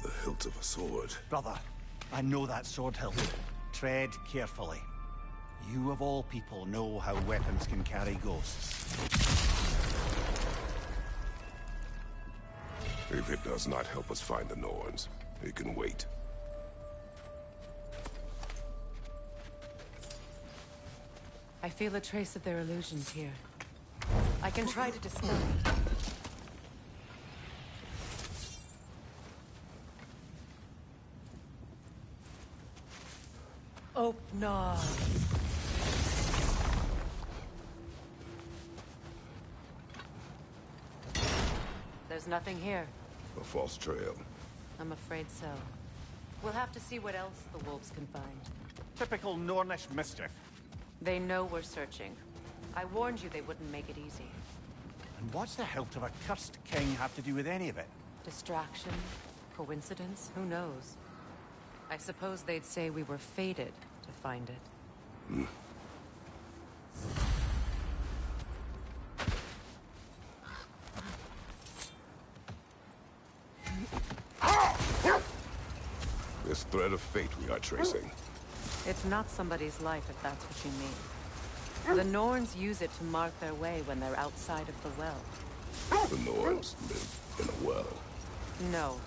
Speaker 13: The hilt of a sword.
Speaker 17: Brother, I know that sword hilt. Tread carefully. You of all people know how weapons can carry ghosts.
Speaker 13: If it does not help us find the Norns, it can wait.
Speaker 10: I feel a trace of their illusions here. I can try to dispel it.
Speaker 2: Open.
Speaker 10: There's nothing here.
Speaker 13: A false trail.
Speaker 10: I'm afraid so. We'll have to see what else the wolves can find.
Speaker 17: Typical Nornish mischief.
Speaker 10: They know we're searching. I warned you they wouldn't make it easy.
Speaker 17: And what's the hilt of a cursed king have to do with any of it?
Speaker 10: Distraction? Coincidence? Who knows? I suppose they'd say we were fated to find it.
Speaker 13: This thread of fate we are tracing.
Speaker 10: It's not somebody's life, if that's what you mean. The Norns use it to mark their way when they're outside of the well.
Speaker 13: The Norns live in a well.
Speaker 10: No.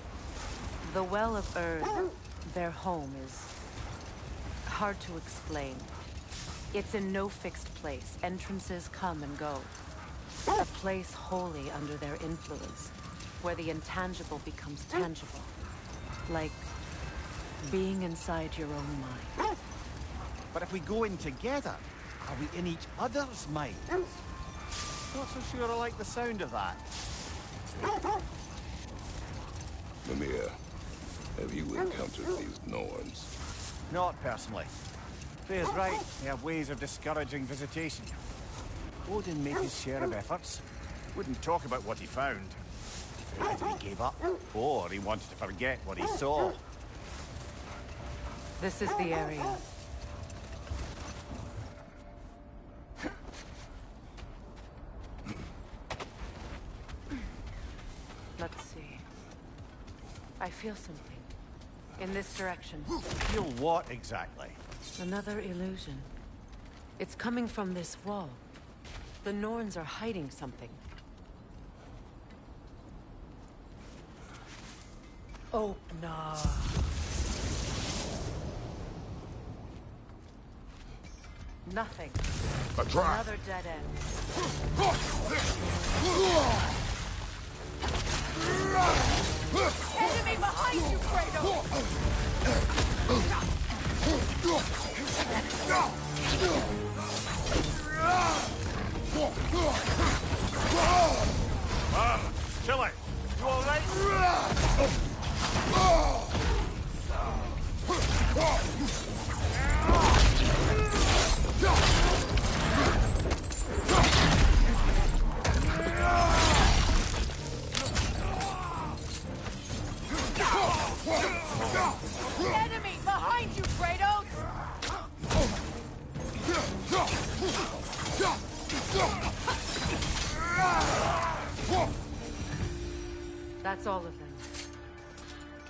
Speaker 10: The Well of Erd, their home, is hard to explain. It's in no fixed place. Entrances come and go. A place wholly under their influence, where the intangible becomes tangible. Like being inside your own mind.
Speaker 17: But if we go in together, are we in each other's minds? Not so sure I like the sound of that.
Speaker 13: Mimir, have you encountered these Norns?
Speaker 17: Not personally. Faye's right. They have ways of discouraging visitation. Odin made his share of efforts. Wouldn't talk about what he found. Either he gave up, or he wanted to forget what he saw.
Speaker 10: This is the area. Let's see. I feel something. In this direction.
Speaker 17: Feel what exactly?
Speaker 10: Another illusion. It's coming from this wall. The Norns are hiding something.
Speaker 2: Oh, no.
Speaker 10: Nothing.
Speaker 13: A trap.
Speaker 10: Another dead end.
Speaker 18: Enemy behind you, Kratos!
Speaker 17: Chile, you all right?
Speaker 18: Enemy behind you, Kratos!
Speaker 10: That's all of them.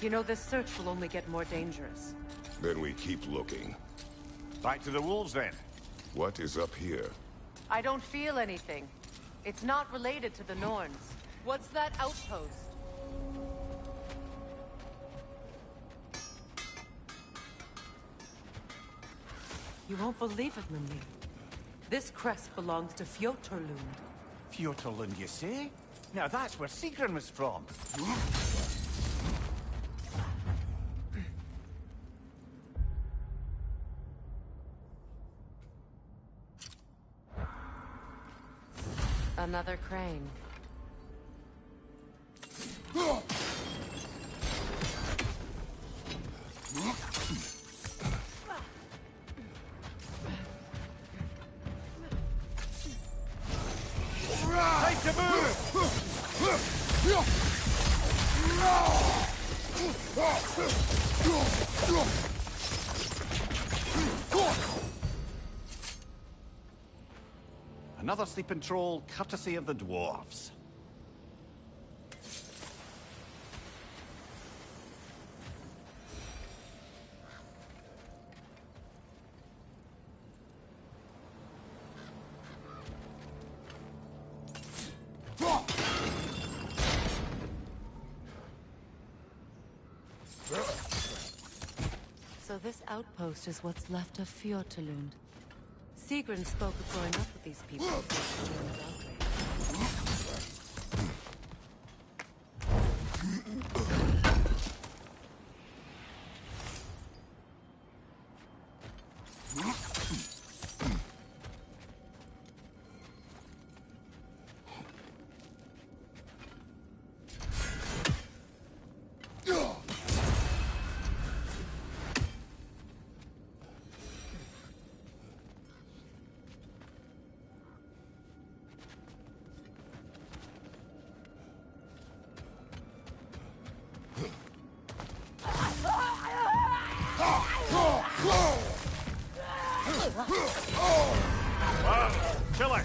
Speaker 10: You know, this search will only get more dangerous.
Speaker 13: Then we keep looking.
Speaker 17: Back to the wolves, then.
Speaker 13: What is up here?
Speaker 10: I don't feel anything. It's not related to the Norns. What's that outpost? You won't believe it, Mimir. This crest belongs to Fjotorlund.
Speaker 17: Fjotorlund, you say? Now that's where Sigrun was from.
Speaker 10: Another crane.
Speaker 17: Time to move! Another sleeping troll, courtesy of the dwarves.
Speaker 10: So this outpost is what's left of Fjotorlund. Sigrun spoke of growing up with these people after German's outrage.
Speaker 17: Chile!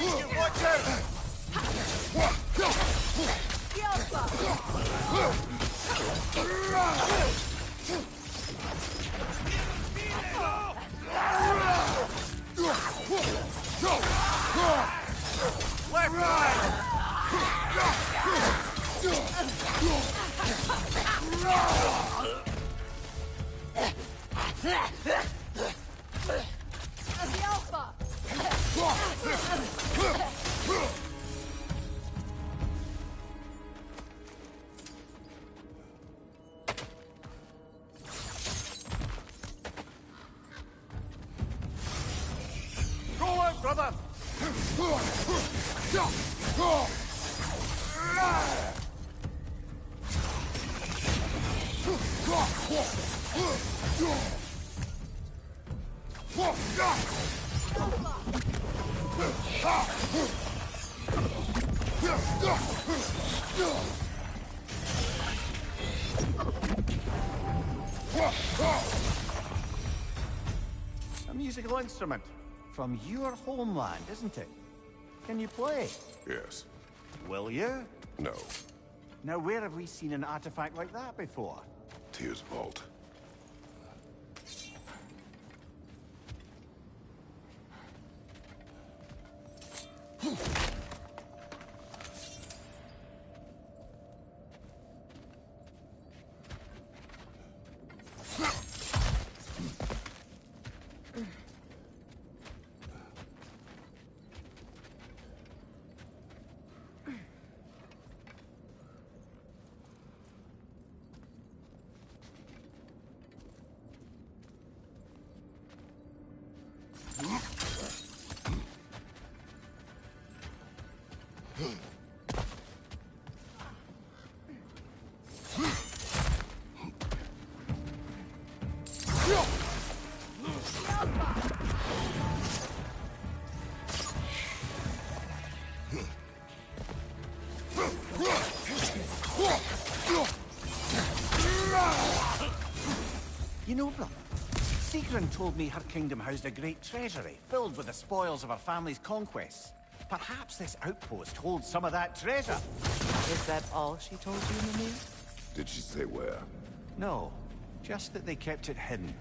Speaker 17: behind you! Watch out! Left line! Go on, brother! A musical instrument from your homeland, isn't it? Can you play?
Speaker 13: Yes.
Speaker 12: Will you?
Speaker 13: No.
Speaker 17: Now, where have we seen an artifact like that before?
Speaker 13: Tyr's vault.
Speaker 17: You know, brother, Sigrun told me her kingdom housed a great treasury filled with the spoils of her family's conquests. Perhaps this outpost holds some of that treasure.
Speaker 10: Is that all she told you, Mimir?
Speaker 13: Did she say where?
Speaker 17: No, just that they kept it hidden.